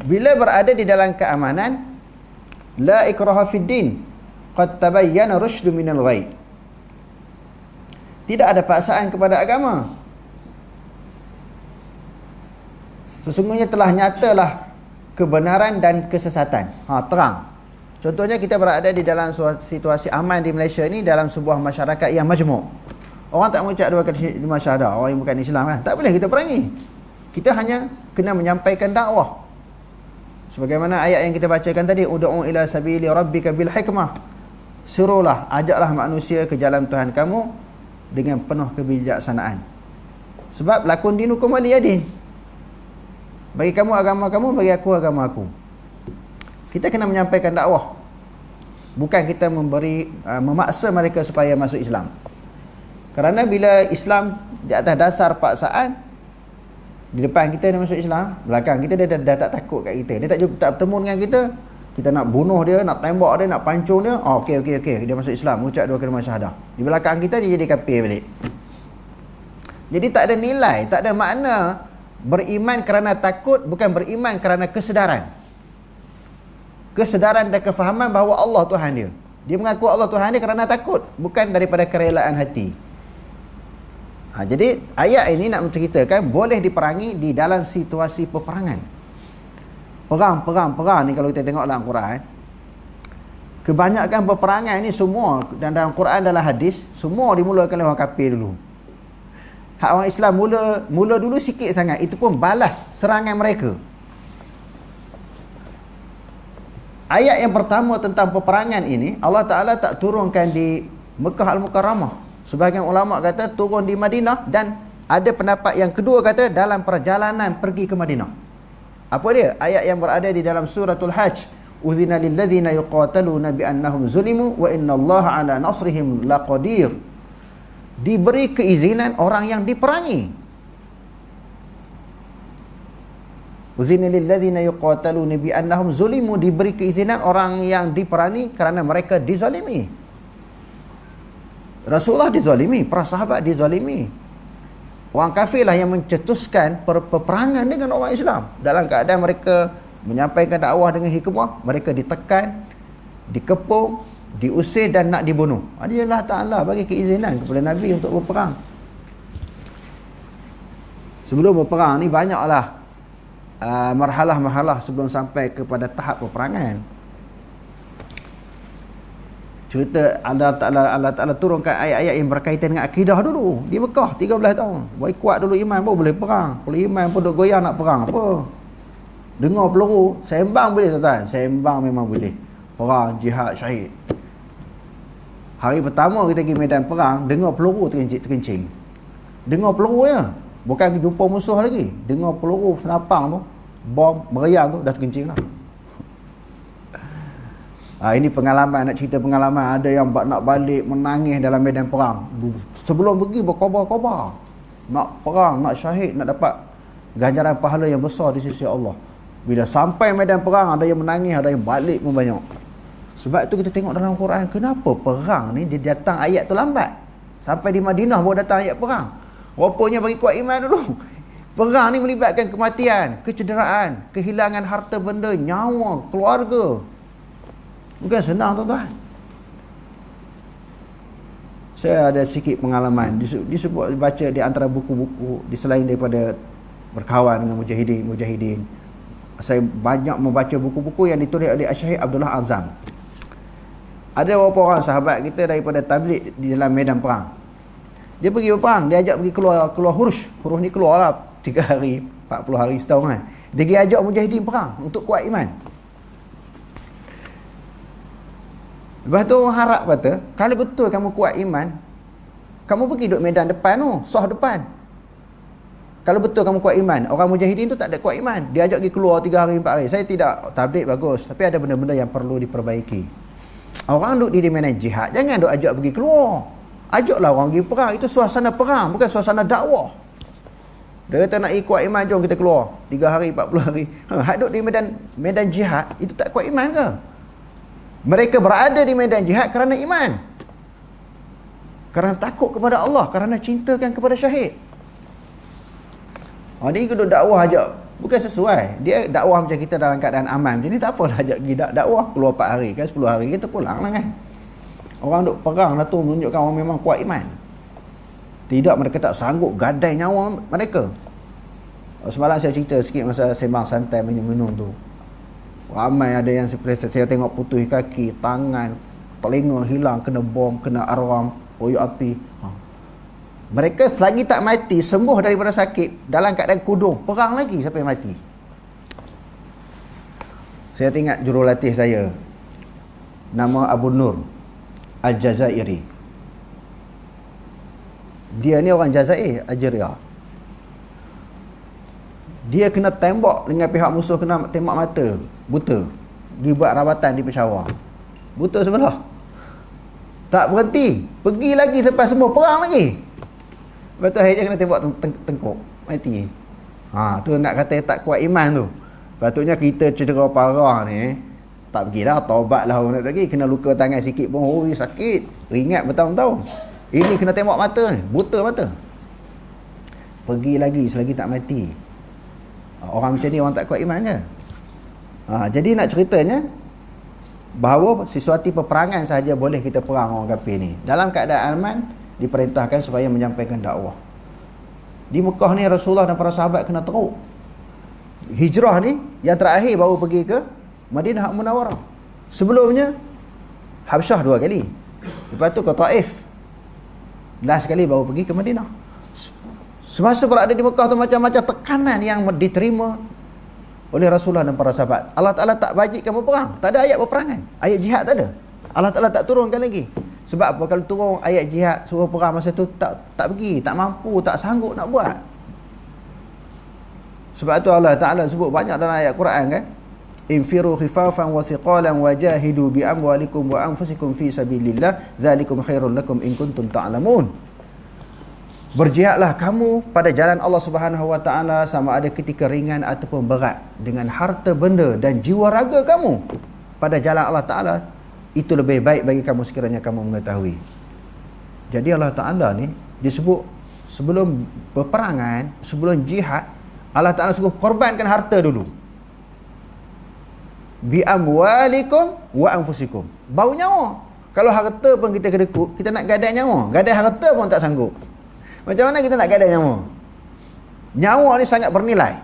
[SPEAKER 1] Bila berada di dalam keamanan, la ikraha fid din, qad tabayyana rusydu minal ghayy. Tidak ada paksaan kepada agama. Sesungguhnya telah nyatalah kebenaran dan kesesatan. Terang. Contohnya kita berada di dalam situasi aman di Malaysia ni, dalam sebuah masyarakat yang majmuk. Orang tak mengucap dua kalimah syahadah, orang yang bukan Islam kan. Tak boleh kita perangi. Kita hanya kena menyampaikan dakwah. Sebagaimana ayat yang kita bacakan tadi, ud'u ila sabili rabbika bil hikmah. Suruhlah, ajaklah manusia ke jalan Tuhan kamu dengan penuh kebijaksanaan. Sebab lakun dinukum waliyadin. Bagi kamu agama kamu, bagi aku agama aku. Kita kena menyampaikan dakwah. Bukan kita memaksa mereka supaya masuk Islam. Kerana bila Islam di atas dasar paksaan, di depan kita dia masuk Islam, belakang kita dia dah tak takut kat kita. Dia tak bertemu dengan kita. Kita nak bunuh dia, nak tembak dia, nak pancung dia. Okey. Dia masuk Islam, ucap dua kalimah syahadah. Di belakang kita dia jadi kafir balik. Jadi tak ada nilai, tak ada makna beriman kerana takut, bukan beriman kerana kesedaran. Kesedaran dan kefahaman bahawa Allah Tuhan dia. Dia mengaku Allah Tuhan dia kerana takut, bukan daripada kerelaan hati. Jadi ayat ini nak menceritakan boleh diperangi di dalam situasi peperangan. Perang ni kalau kita tengok dalam Quran, kebanyakan peperangan ni semua, dan dalam Quran dalam hadis, semua dimulakan oleh orang kafir dulu. Hak orang Islam mula dulu sikit sangat, itu pun balas serangan mereka. Ayat yang pertama tentang peperangan ini Allah Ta'ala tak turunkan di Mekah Al-Mukarramah. Sebahagian ulama kata turun di Madinah, dan ada pendapat yang kedua kata dalam perjalanan pergi ke Madinah. Apa dia? Ayat yang berada di dalam suratul Hajj. Uzina lil ladzina yuqataluna bi annahum zulimu wa innallaha ala nasrihim laqadir. Diberi keizinan orang yang diperangi. Uzina lil ladzina yuqataluna bi annahum zulimu, diberi keizinan orang yang diperangi kerana mereka dizalimi. Rasulullah dizalimi, para sahabat dizalimi. Orang kafirlah yang mencetuskan peperangan dengan orang Islam. Dalam keadaan mereka menyampaikan dakwah dengan hikmah, mereka ditekan, dikepung, diusir dan nak dibunuh. Jadi Allah Ta'ala bagi keizinan kepada Nabi untuk berperang. Sebelum berperang ni banyaklah marhalah-marhalah sebelum sampai kepada tahap peperangan. Cerita Allah Ta'ala turunkan ayat-ayat yang berkaitan dengan akidah dulu di Mekah 13 tahun. Buat kuat dulu iman pun boleh perang. Kalau iman pun duk goyang nak perang apa? Dengar peluru, sembang boleh tuan-tuan. Sembang memang boleh. Perang, jihad, syahid. Hari pertama kita pergi medan perang, dengar peluru terkencing. Dengar peluru je. Bukan jumpa musuh lagi. Dengar peluru senapang tu, bom meriam tu dah terkencing lah. Ini pengalaman, nak cerita pengalaman. Ada yang nak balik menangis dalam medan perang. Sebelum pergi berkobar-kobar. Nak perang, nak syahid, nak dapat ganjaran pahala yang besar di sisi Allah. Bila sampai medan perang, ada yang menangis, ada yang balik pun banyak. Sebab tu kita tengok dalam Quran, kenapa perang ni dia datang ayat tu lambat. Sampai di Madinah baru datang ayat perang. Rupanya bagi kuat iman dulu. Perang ni melibatkan kematian, kecederaan, kehilangan harta benda, nyawa, keluarga. Bukan senang tuan-tuan. Saya ada sikit pengalaman disebut baca di antara buku-buku, di selain daripada berkawan dengan mujahidin. Saya banyak membaca buku-buku yang ditulis oleh Syekh Abdullah Azam. Ada beberapa orang sahabat kita daripada tabligh di dalam medan perang. Dia pergi berperang, dia ajak pergi keluar Hurush. Hurush ni keluar lah 3 hari, 40 hari setahun kan. Dia pergi ajak mujahidin perang untuk kuat iman. Lepas tu orang harap kata, kalau betul kamu kuat iman, kamu pergi duduk medan depan tu, sah depan. Kalau betul kamu kuat iman, orang mujahidin tu tak ada kuat iman. Dia ajak pergi keluar 3 hari, 4 hari. Saya tidak tabligh bagus, tapi ada benda-benda yang perlu diperbaiki. Orang duduk di medan jihad, jangan duduk ajak pergi keluar. Ajaklah orang pergi perang. Itu suasana perang, bukan suasana dakwah. Dia kata nak kuat iman, jom kita keluar 3 hari, 40 hari. Hak duduk di medan jihad, itu tak kuat iman ke? Mereka berada di medan jihad kerana iman, kerana takut kepada Allah, kerana cintakan kepada syahid. Dia duduk dakwah ajak, bukan sesuai. Dia dakwah macam kita dalam keadaan aman macam ni, tak apalah ajak pergi dakwah keluar 4 hari kan, 10 hari kita pulang lah kan. Orang duk perang lah tu menunjukkan orang memang kuat iman. Tidak, mereka tak sanggup gadai nyawa mereka. Semalam saya cerita sikit masa sembang santai minum-minum tu. Ramai ada yang saya tengok putus kaki, tangan, telinga hilang, kena bom, kena aram, oyok api. Mereka selagi tak mati, sembuh daripada sakit, dalam keadaan kudung, perang lagi sampai mati. Saya tengok jurulatih saya, nama Abu Nur Al-Jazairi. Dia ni orang Jazair, Algeria. Dia kena tembak dengan pihak musuh, kena tembak mata, buta. Pergi buat rawatan di Peshawar, buta sebelah. Tak berhenti, pergi lagi lepas semua, perang lagi. Lepas tu akhirnya kena tembak tengkuk, mati. Tu nak kata tak kuat iman tu. Patutnya kita cedera parah ni, tak pergilah, taubatlah orang nak pergi. Kena luka tangan sikit pun, sakit, ringat bertahun-tahun. Ini kena tembak mata ni, buta mata. Pergi lagi selagi tak mati. Orang macam ni orang tak kuat iman je. Jadi nak ceritanya, bahawa sesuatu peperangan sahaja boleh kita perang orang kafir ni. Dalam keadaan aman, diperintahkan supaya menyampaikan dakwah. Di Mekah ni Rasulullah dan para sahabat kena teruk. Hijrah ni yang terakhir baru pergi ke Madinah Munawwarah. Sebelumnya Habsyah 2 kali. Lepas tu ke Taif. Last kali baru pergi ke Madinah. Semasa berada di Mekah tu macam-macam tekanan yang diterima oleh Rasulullah dan para sahabat. Allah Ta'ala tak bagi kamu perang. Tak ada ayat peperangan. Ayat jihad tak ada. Allah Ta'ala tak turunkan lagi. Sebab apa? Kalau turun ayat jihad suruh perang masa tu tak pergi, tak mampu, tak sanggup nak buat. Sebab tu Allah Ta'ala sebut banyak dalam ayat Quran kan, infiru khifafan wa thiqalan wajahidu bi amwalikum wa anfusikum fi sabilillah dzalikum khairul lakum in kuntum ta'lamun. Berjihadlah kamu pada jalan Allah Subhanahu wa taala, sama ada ketika ringan ataupun berat, dengan harta benda dan jiwa raga kamu pada jalan Allah Ta'ala. Itu lebih baik bagi kamu sekiranya kamu mengetahui. Jadi Allah Ta'ala ni disebut sebelum peperangan, sebelum jihad, Allah Ta'ala suruh korbankan harta dulu. Bi amwalikum wa anfusikum. Bau nyawa. Kalau harta pun kita kedekut, kita nak gadai nyawa. Gadai harta pun tak sanggup. Macam mana kita nak gadai nyawa? Nyawa ni sangat bernilai.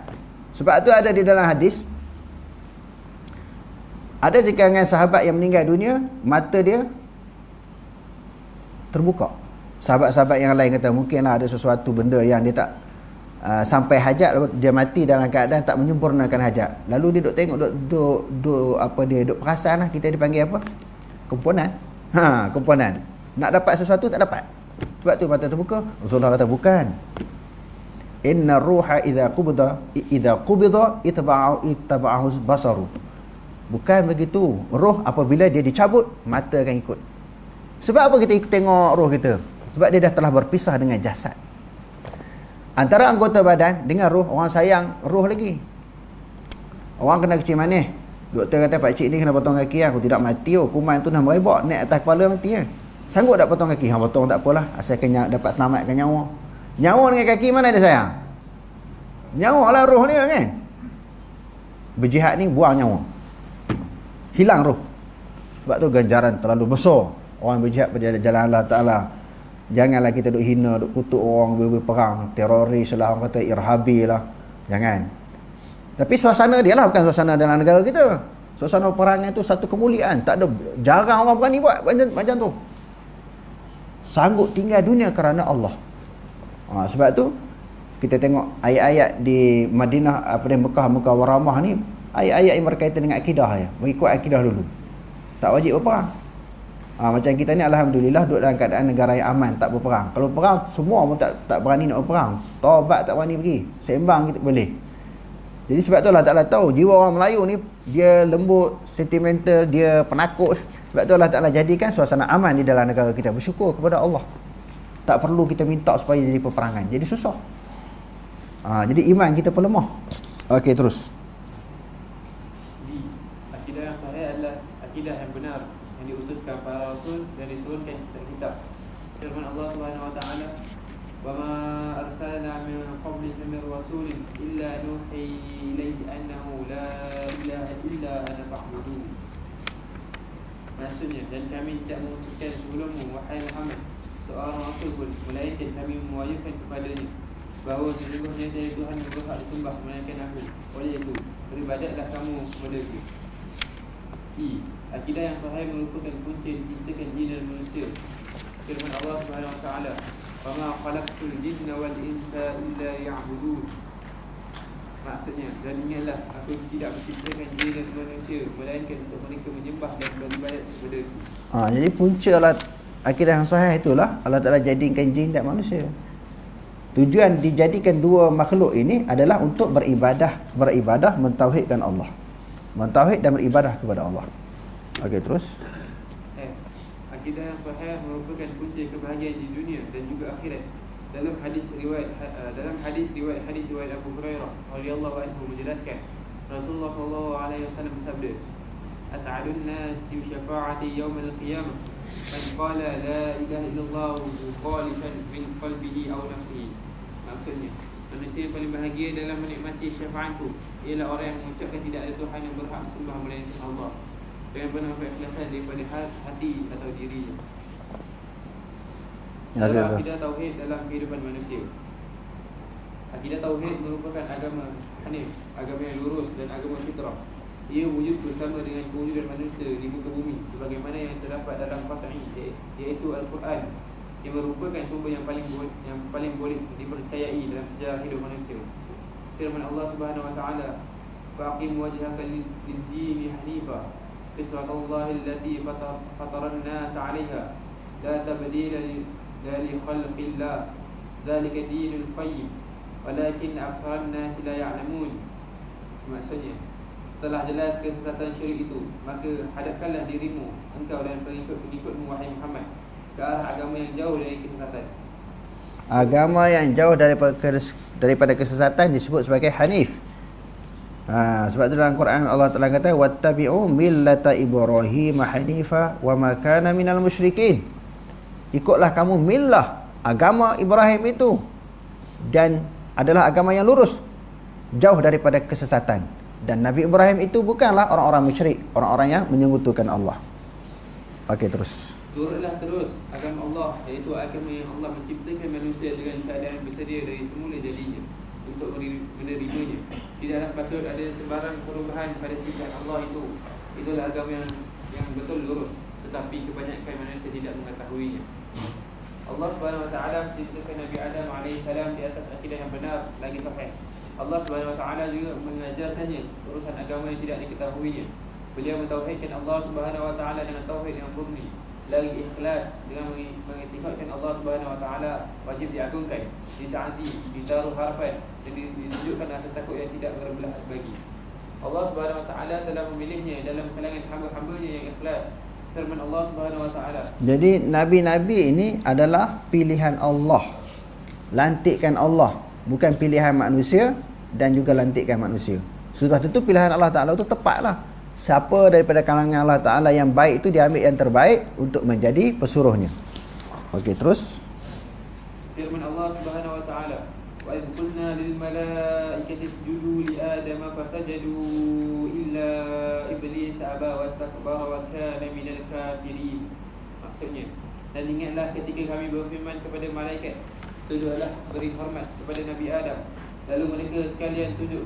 [SPEAKER 1] Sebab tu ada di dalam hadis, ada di kalangan sahabat yang meninggal dunia, mata dia terbuka. Sahabat-sahabat yang lain kata mungkinlah ada sesuatu benda yang dia tak sampai hajat, dia mati dalam keadaan tak menyempurnakan hajat. Lalu dia duk tengok, duk perasan lah, kita dipanggil apa? Kumpulan. Kumpulan. Nak dapat sesuatu tak dapat. Sebab tu mata terbuka. Rasulullah kata bukan. Inna ruha idza qubida ittaba'ahu basaru. Bukan begitu. Roh apabila dia dicabut, mata akan ikut. Sebab apa kita ikut tengok roh kita? Sebab dia dah telah berpisah dengan jasad. Antara anggota badan dengan roh, orang sayang roh lagi. Orang kena kecil manis, doktor kata pakcik ni kena potong kaki, aku tidak mati, kuman tu dah merebak naik atas kepala mati kan. Sanggup tak potong kaki? Potong tak apalah, asalkan dapat selamatkan nyawa. Nyawa dengan kaki mana dia sayang? Nyawa lah, roh ni kan. Berjihad ni buang nyawa, hilang roh. Sebab tu ganjaran terlalu besar orang berjihad pada jalan Allah Ta'ala. Janganlah kita duk hina, duk kutuk orang berperang, teroris lah, orang kata irhabi lah. Jangan. Tapi suasana dia lah, bukan suasana dalam negara kita. Suasana peperangan itu satu kemuliaan. Tak ada, jarang orang berani buat macam tu. Sanggup tinggal dunia kerana Allah. Sebab tu kita tengok ayat-ayat di Madinah, di Mekah Mukawaramah ni, ayat-ayat yang berkaitan dengan akidah ya. Mengikut akidah dulu. Tak wajib berperang. Macam kita ni alhamdulillah duduk dalam keadaan negara yang aman, tak berperang. Kalau perang semua pun tak berani nak berperang. Taubat tak berani pergi. Sembang kita boleh. Jadi sebab tu Allah Ta'ala tahu jiwa orang Melayu ni dia lembut, sentimental, dia penakut. Sebab tu Allah Ta'ala jadikan suasana aman di dalam negara kita. Bersyukur kepada Allah. Tak perlu kita minta supaya jadi peperangan. Jadi susah. Jadi iman kita pun lemah. Okey, terus.
[SPEAKER 2] Akidah yang sahih adalah akidah yang benar yang diutuskan para rasul dan diturunkan kitab. Firman Allah Subhanahu wa taala, "Wa ma arsalna min qablika min rasulin illa nuhi ilayhi annahu la ilaha illa ana fa'budun." Maksudnya, dan kami tidak mengutuskan sebelummu wahai Muhammad seorang rasul pun melainkan kami mewahyukan kepadanya bahawa sesungguhnya tiada Tuhan yang berhak disembah melainkan aku. Oleh itu, beribadatlah kamu kepadaku. Akidah yang sahih merupakan punca diciptakan jin dan manusia. Firman Allah Subhanahu wa taala, "Wa ma khalaqtul jinna wal insa illa liya'budun." Maksudnya, dan ingatlah aku tidak menciptakan jin dan manusia melainkan untuk mereka menyembah dan beribadat kepadaku.
[SPEAKER 1] Jadi punca lah akidah yang sahih itulah Allah Ta'ala jadikan jin dan manusia. Tujuan dijadikan dua makhluk ini adalah untuk beribadah mentauhidkan Allah. Mentauhid dan beribadah kepada Allah. Okey, terus.
[SPEAKER 2] Akidah yang sahih merupakan punca kebahagiaan di dunia dan juga akhirat. Dalam hadis riwayat Abu Hurairah radhiyallahu anhu menjelaskan, Rasulullah sallallahu alaihi wasallam bersabda, "As'adun nasi bi syafa'ati yaum al-qiyamah man qala la ilaha illallah khalisan min qalbihi aw nafsihi." Maksudnya, manusia yang paling bahagia dalam menikmati syafaatku ialah orang yang mengucapkan tidak ada Tuhan yang berhak disembah melainkan Allah dengan penuh keikhlasan daripada hati atau dirinya. Dalam akidah tauhid dalam kehidupan manusia. Akidah tauhid merupakan agama hanif, agama yang lurus dan agama fitrah. Ia wujud bersama dengan kewujudan manusia di muka bumi sebagaimana yang terdapat dalam qat'i, iaitu Al-Quran, yang merupakan sumber yang paling boleh dipercayai dalam sejarah hidup manusia. Firman Allah Subhanahu wa taala, "Faqim wajhaka lid-din hanifa, fitratallahi allati fatara an-nas 'alayha, la tabdila li khalqillah, dzalika dinul qayyim, walakin aktsaran nas la ya'lamun." Maksudnya, setelah jelas kesesatan syirik itu, maka hadapkanlah dirimu, engkau dan pengikut-pengikutmu wahai Muhammad, ke arah agama yang jauh dari kesesatan.
[SPEAKER 1] Agama yang jauh daripada kesesatan disebut sebagai hanif. Sebab tu dalam Quran Allah Taala kata, "Wattabi'u millata Ibrahim hanifa wa ma kana minal musyrikin." Ikutlah kamu millah, agama Ibrahim itu, dan adalah agama yang lurus, jauh daripada kesesatan. Dan Nabi Ibrahim itu bukanlah orang-orang musyrik, orang-orang yang menyekutukan Allah. Okey, terus.
[SPEAKER 2] Turutlah terus agama Allah, iaitu agama yang Allah menciptakan manusia dengan keadaan bersedia dari semula jadinya untuk menerimanya. Tidaklah patut ada sebarang perubahan pada sifat Allah itu. Itulah agama yang betul lurus, tetapi kebanyakan manusia tidak mengetahuinya. Allah Subhanahu wa taala menciptakan Nabi Adam alaihissalam di atas akidah yang benar lagi sahih. Allah Subhanahu wa taala juga mengajarkannya urusan agama yang tidak diketahuinya. Beliau mentauhidkan Allah Subhanahu wa taala dengan tauhid yang murni, lagi ikhlas dengan mengiktirafkan Allah Subhanahu wa taala wajib diagungkan, ditaati, ditaruh harapan dan ditunjukkan rasa takut yang tidak berbelah bagi. Allah Subhanahu wa taala telah memilihnya dalam kalangan hamba-hambanya yang ikhlas. Firman Allah Subhanahu wa taala. Jadi
[SPEAKER 1] nabi-nabi ini adalah pilihan Allah. Lantikan Allah, bukan pilihan manusia, dan juga lantikan manusia. Sudah tentu pilihan Allah Taala itu tepatlah. Siapa daripada kalangan Allah Ta'ala yang baik itu diambil yang terbaik untuk menjadi pesuruhnya. Okey, terus.
[SPEAKER 2] Firman Allah Subhanahu wa taala, "Wa idh qulna lil malaikati isjudu li Adama fasajadu illa iblis aba wastakbara wa kana minal kafirin." Maksudnya, dan ingatlah ketika kami berfirman kepada malaikat, tunduklah beri hormat kepada Nabi Adam, lalu mereka sekalian tunduk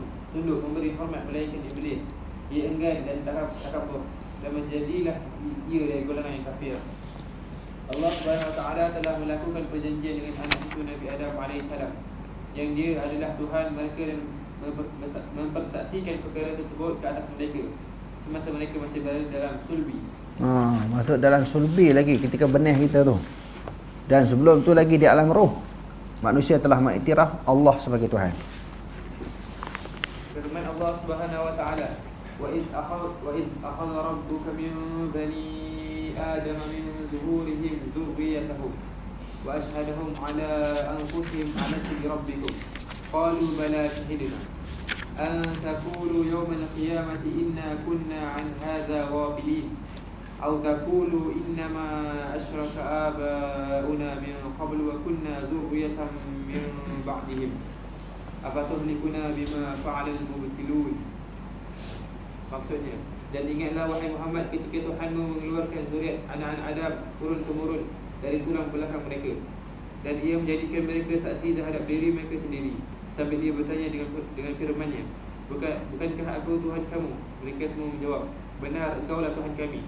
[SPEAKER 2] memberi hormat melainkan iblis. ia enggan dan takabur, dan menjadilah ia dari golongan yang kafir. Allah Subhanahu Wa Taala telah melakukan perjanjian dengan anak cucu Nabi Adam alaihissalam, yang dia adalah Tuhan mereka dan mempersaksikan perkara tersebut ke atas mereka semasa mereka masih berada dalam sulbi.
[SPEAKER 1] Masuk dalam sulbi lagi ketika benih kita tu. Dan sebelum tu lagi di alam roh, manusia telah mengiktiraf Allah sebagai Tuhan.
[SPEAKER 2] Firman Allah Subhanahu Wa Taala, wa id akhadha rabbuka min bani adama min zuhurihim dhurriyyatahum wa ashhadahum ala anfusihim alastu bi rabbikum qalu bala shahidna an taqulu yawm al-qiyamati inna kunna an hadha ghafilin aw taqulu innama ashraka abauna min qablu wa kunna dhurriyyatan min ba'dihim afatuhlikuna bima fa'ala al-mubtilun. Maksudnya, dan ingatlah wahai Muhammad ketika Tuhanmu mengeluarkan zuriat anak-anak Adam turun-temurun dari tulang belakang mereka, dan ia menjadikan mereka saksi terhadap diri mereka sendiri, sambil dia bertanya dengan firman-Nya, bukankah aku Tuhan kamu? Mereka semua menjawab, benar, engkaulah Tuhan kami.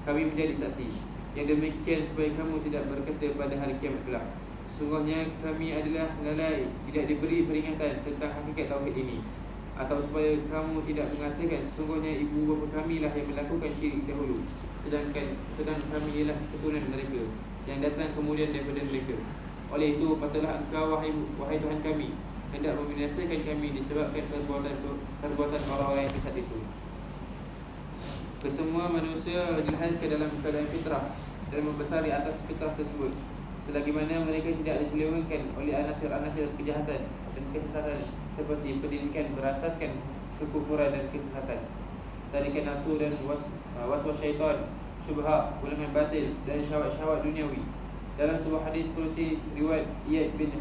[SPEAKER 2] Kami menjadi saksi. Yang demikian supaya kamu tidak berkata pada hari kiamat kelak, sesungguhnya kami adalah lalai, tidak diberi peringatan tentang hakikat tauhid ini. Atau supaya kamu tidak mengatakan sesungguhnya ibu bapa kami lah yang melakukan syirik dahulu, sedang kami ialah keturunan mereka yang datang kemudian daripada mereka. Oleh itu patutlah engkau wahai Tuhan kami hendak membinasakan kami disebabkan perbuatan orang-orang yang sesat itu. Kesemua manusia dilahirkan dalam keadaan fitrah dan membesar di atas fitrah tersebut, selagi mana mereka tidak diselewengkan oleh anasir-anasir kejahatan dan kesesatan seperti pendidikan berasaskan kekufuran dan kesesatan, tarikan nafsu dan waswas syaitan, syubhat, golongan batil dan syahwat-syahwat duniawi. Dalam sebuah hadis kursi riwayat Iyad bin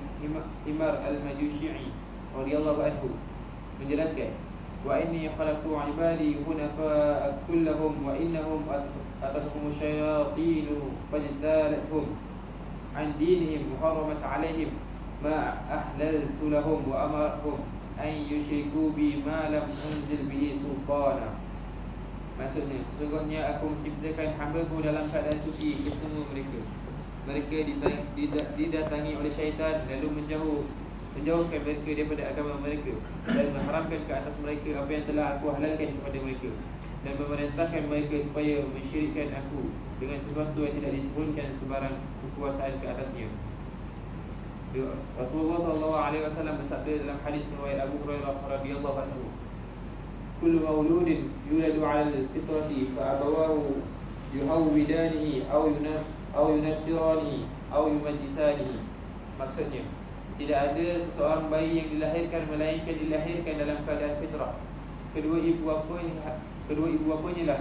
[SPEAKER 2] Himar al-Majushi'i radhiyallahu anhu menjelaskan, wa inni khalaqtu ibadi hunafa kullahum wa innahum atatuhum syayatinu fajtalathum an dinihim muharramat alaihim ma ahlaltu lahum wa amarhum an yushriku bi ma lam unzil bihi sultana. Maksudnya, sesungguhnya aku menciptakan hamba-Ku dalam keadaan suci ke semua mereka. Mereka didatangi oleh syaitan lalu menjauhkan mereka daripada agama mereka dan mengharamkan ke atas mereka apa yang telah aku halalkan kepada mereka, dan memerintahkan mereka supaya mensyirikkan aku dengan sesuatu yang tidak diturunkan sebarang kekuasaan ke atasnya. Rasulullah SAW bersabda dalam hadis riwayat Abu Hurairah radhiyallahu anhu, kullu mauludin yuladu 'ala al-fitrati fa abawahu yuhawwidanihi aw yunassiranihi aw yumajjisanihi. Maksudnya, tidak ada seseorang bayi yang dilahirkan melainkan dilahirkan dalam keadaan fitrah. Kedua ibu bapanya lah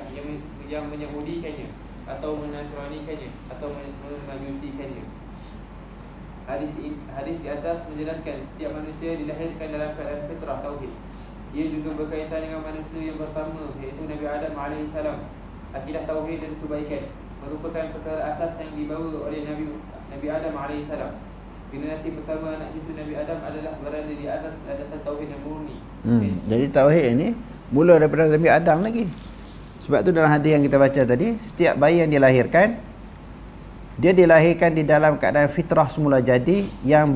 [SPEAKER 2] yang menyahudikannya atau menasranikannya atau memajusikannya. Hadis di atas menjelaskan setiap manusia dilahirkan dalam keadaan fitrah tauhid. Ia juga berkaitan dengan manusia yang pertama, iaitu Nabi Adam alaihissalam. Akidah tauhid dan kebaikan merupakan perkara asas yang dibawa oleh Nabi Adam alaihissalam. Generasi pertama anak cucu Nabi Adam adalah berada di atas landasan tauhid yang murni.
[SPEAKER 1] Jadi tauhid ini mula daripada Nabi Adam lagi. Sebab tu dalam hadis yang kita baca tadi, setiap bayi yang dilahirkan, dia dilahirkan di dalam keadaan fitrah semula jadi yang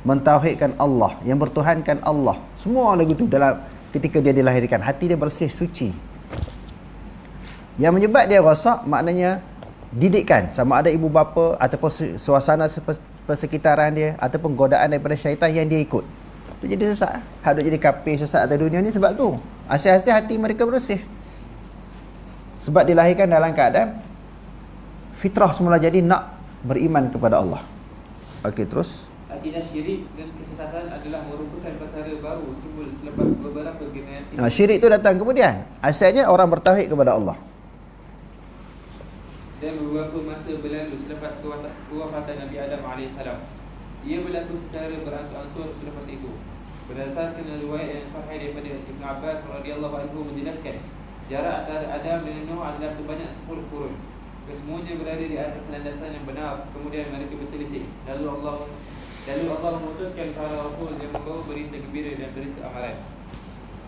[SPEAKER 1] mentauhidkan Allah, yang bertuhankan Allah. Semua lagu tu dalam ketika dia dilahirkan, hati dia bersih, suci. Yang menyebab dia rosak maknanya didikan, sama ada ibu bapa ataupun suasana persekitaran dia ataupun godaan daripada syaitan yang dia ikut. Tu jadi sesat. Hak jadi kafir sesat atas dunia ni sebab tu. Asal-asal hati mereka bersih. Sebab dilahirkan dalam keadaan fitrah semula jadi nak beriman kepada Allah. Okey, terus.
[SPEAKER 2] Akidah syirik dan kesesatan adalah merupakan perkara baru timbul selepas beberapa generasi.
[SPEAKER 1] Syirik tu datang kemudian. Asalnya orang bertauhid kepada Allah.
[SPEAKER 2] Dan beberapa masa berlalu selepas kewafatan Nabi Adam AS. Ia berlaku secara beransur-ansur selepas itu. Berdasarkan riwayat yang sahih daripada Ibn Abbas radhiyallahu anhu menjelaskan, jarak antara Adam dan Nuh adalah sebanyak 10 kurun. Kesemuanya berada di atas landasan yang benar. Kemudian mereka berselisih. Lalu Allah mengutuskan para rasul yang membawa berita gembira dan berita amaran.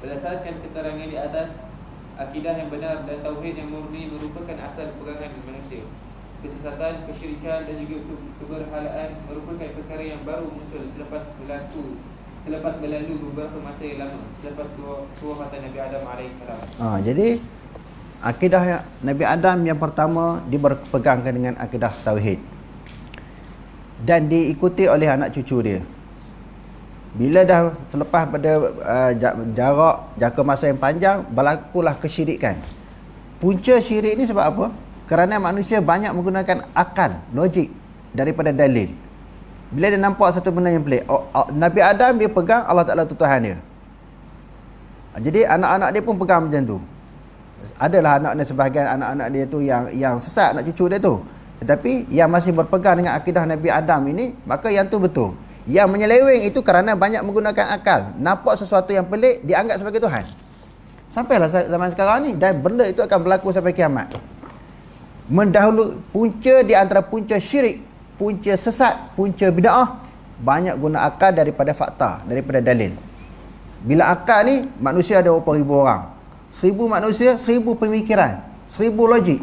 [SPEAKER 2] Berdasarkan keterangan di atas, Akidah yang benar dan tauhid yang murni merupakan asal pegangan manusia. Kesesatan, kesyirikan dan juga keberhalaan merupakan perkara yang baru muncul selepas berlalu beberapa masa yang lama, selepas kewafatan Nabi Adam AS.
[SPEAKER 1] Jadi akidah Nabi Adam yang pertama diberpegangkan dengan akidah tauhid dan diikuti oleh anak cucu dia. Bila dah selepas pada jangka masa yang panjang, berlakulah kesyirikan. Punca syirik ni sebab apa? Kerana manusia banyak menggunakan akal, logik daripada dalil. Bila dia nampak satu benda yang pelik, Nabi Adam dia pegang Allah Ta'ala tu Tuhan dia. Jadi anak-anak dia pun pegang macam tu. Adalah anak-anak sebahagian anak-anak dia tu yang sesat, anak cucu dia tu. Tetapi yang masih berpegang dengan akidah Nabi Adam ini, maka yang tu betul. Yang menyeleweng itu kerana banyak menggunakan akal. Nampak sesuatu yang pelik, dianggap sebagai Tuhan. Sampailah zaman sekarang ni, dan benda itu akan berlaku sampai kiamat. Mendahulu, punca di antara punca syirik, punca sesat, punca bid'ah, banyak guna akal daripada fakta, daripada dalil. Bila akal ni, manusia ada berapa ribu orang. 1000 manusia, 1000 pemikiran, 1000 logik.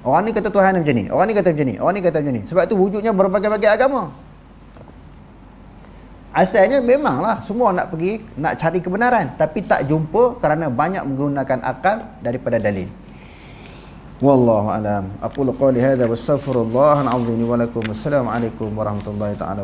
[SPEAKER 1] Orang ni kata Tuhan macam ni, orang ni kata macam ni, orang ni kata macam ni. Sebab tu wujudnya berbagai-bagai agama. Asalnya memanglah semua nak pergi, nak cari kebenaran, tapi tak jumpa kerana banyak menggunakan akal daripada dalil. Wallahu a'lam. Aqulu qawli hadza wastaghfirullahal azim wa lakum. Assalamualaikum warahmatullahi taala wabarakatuh.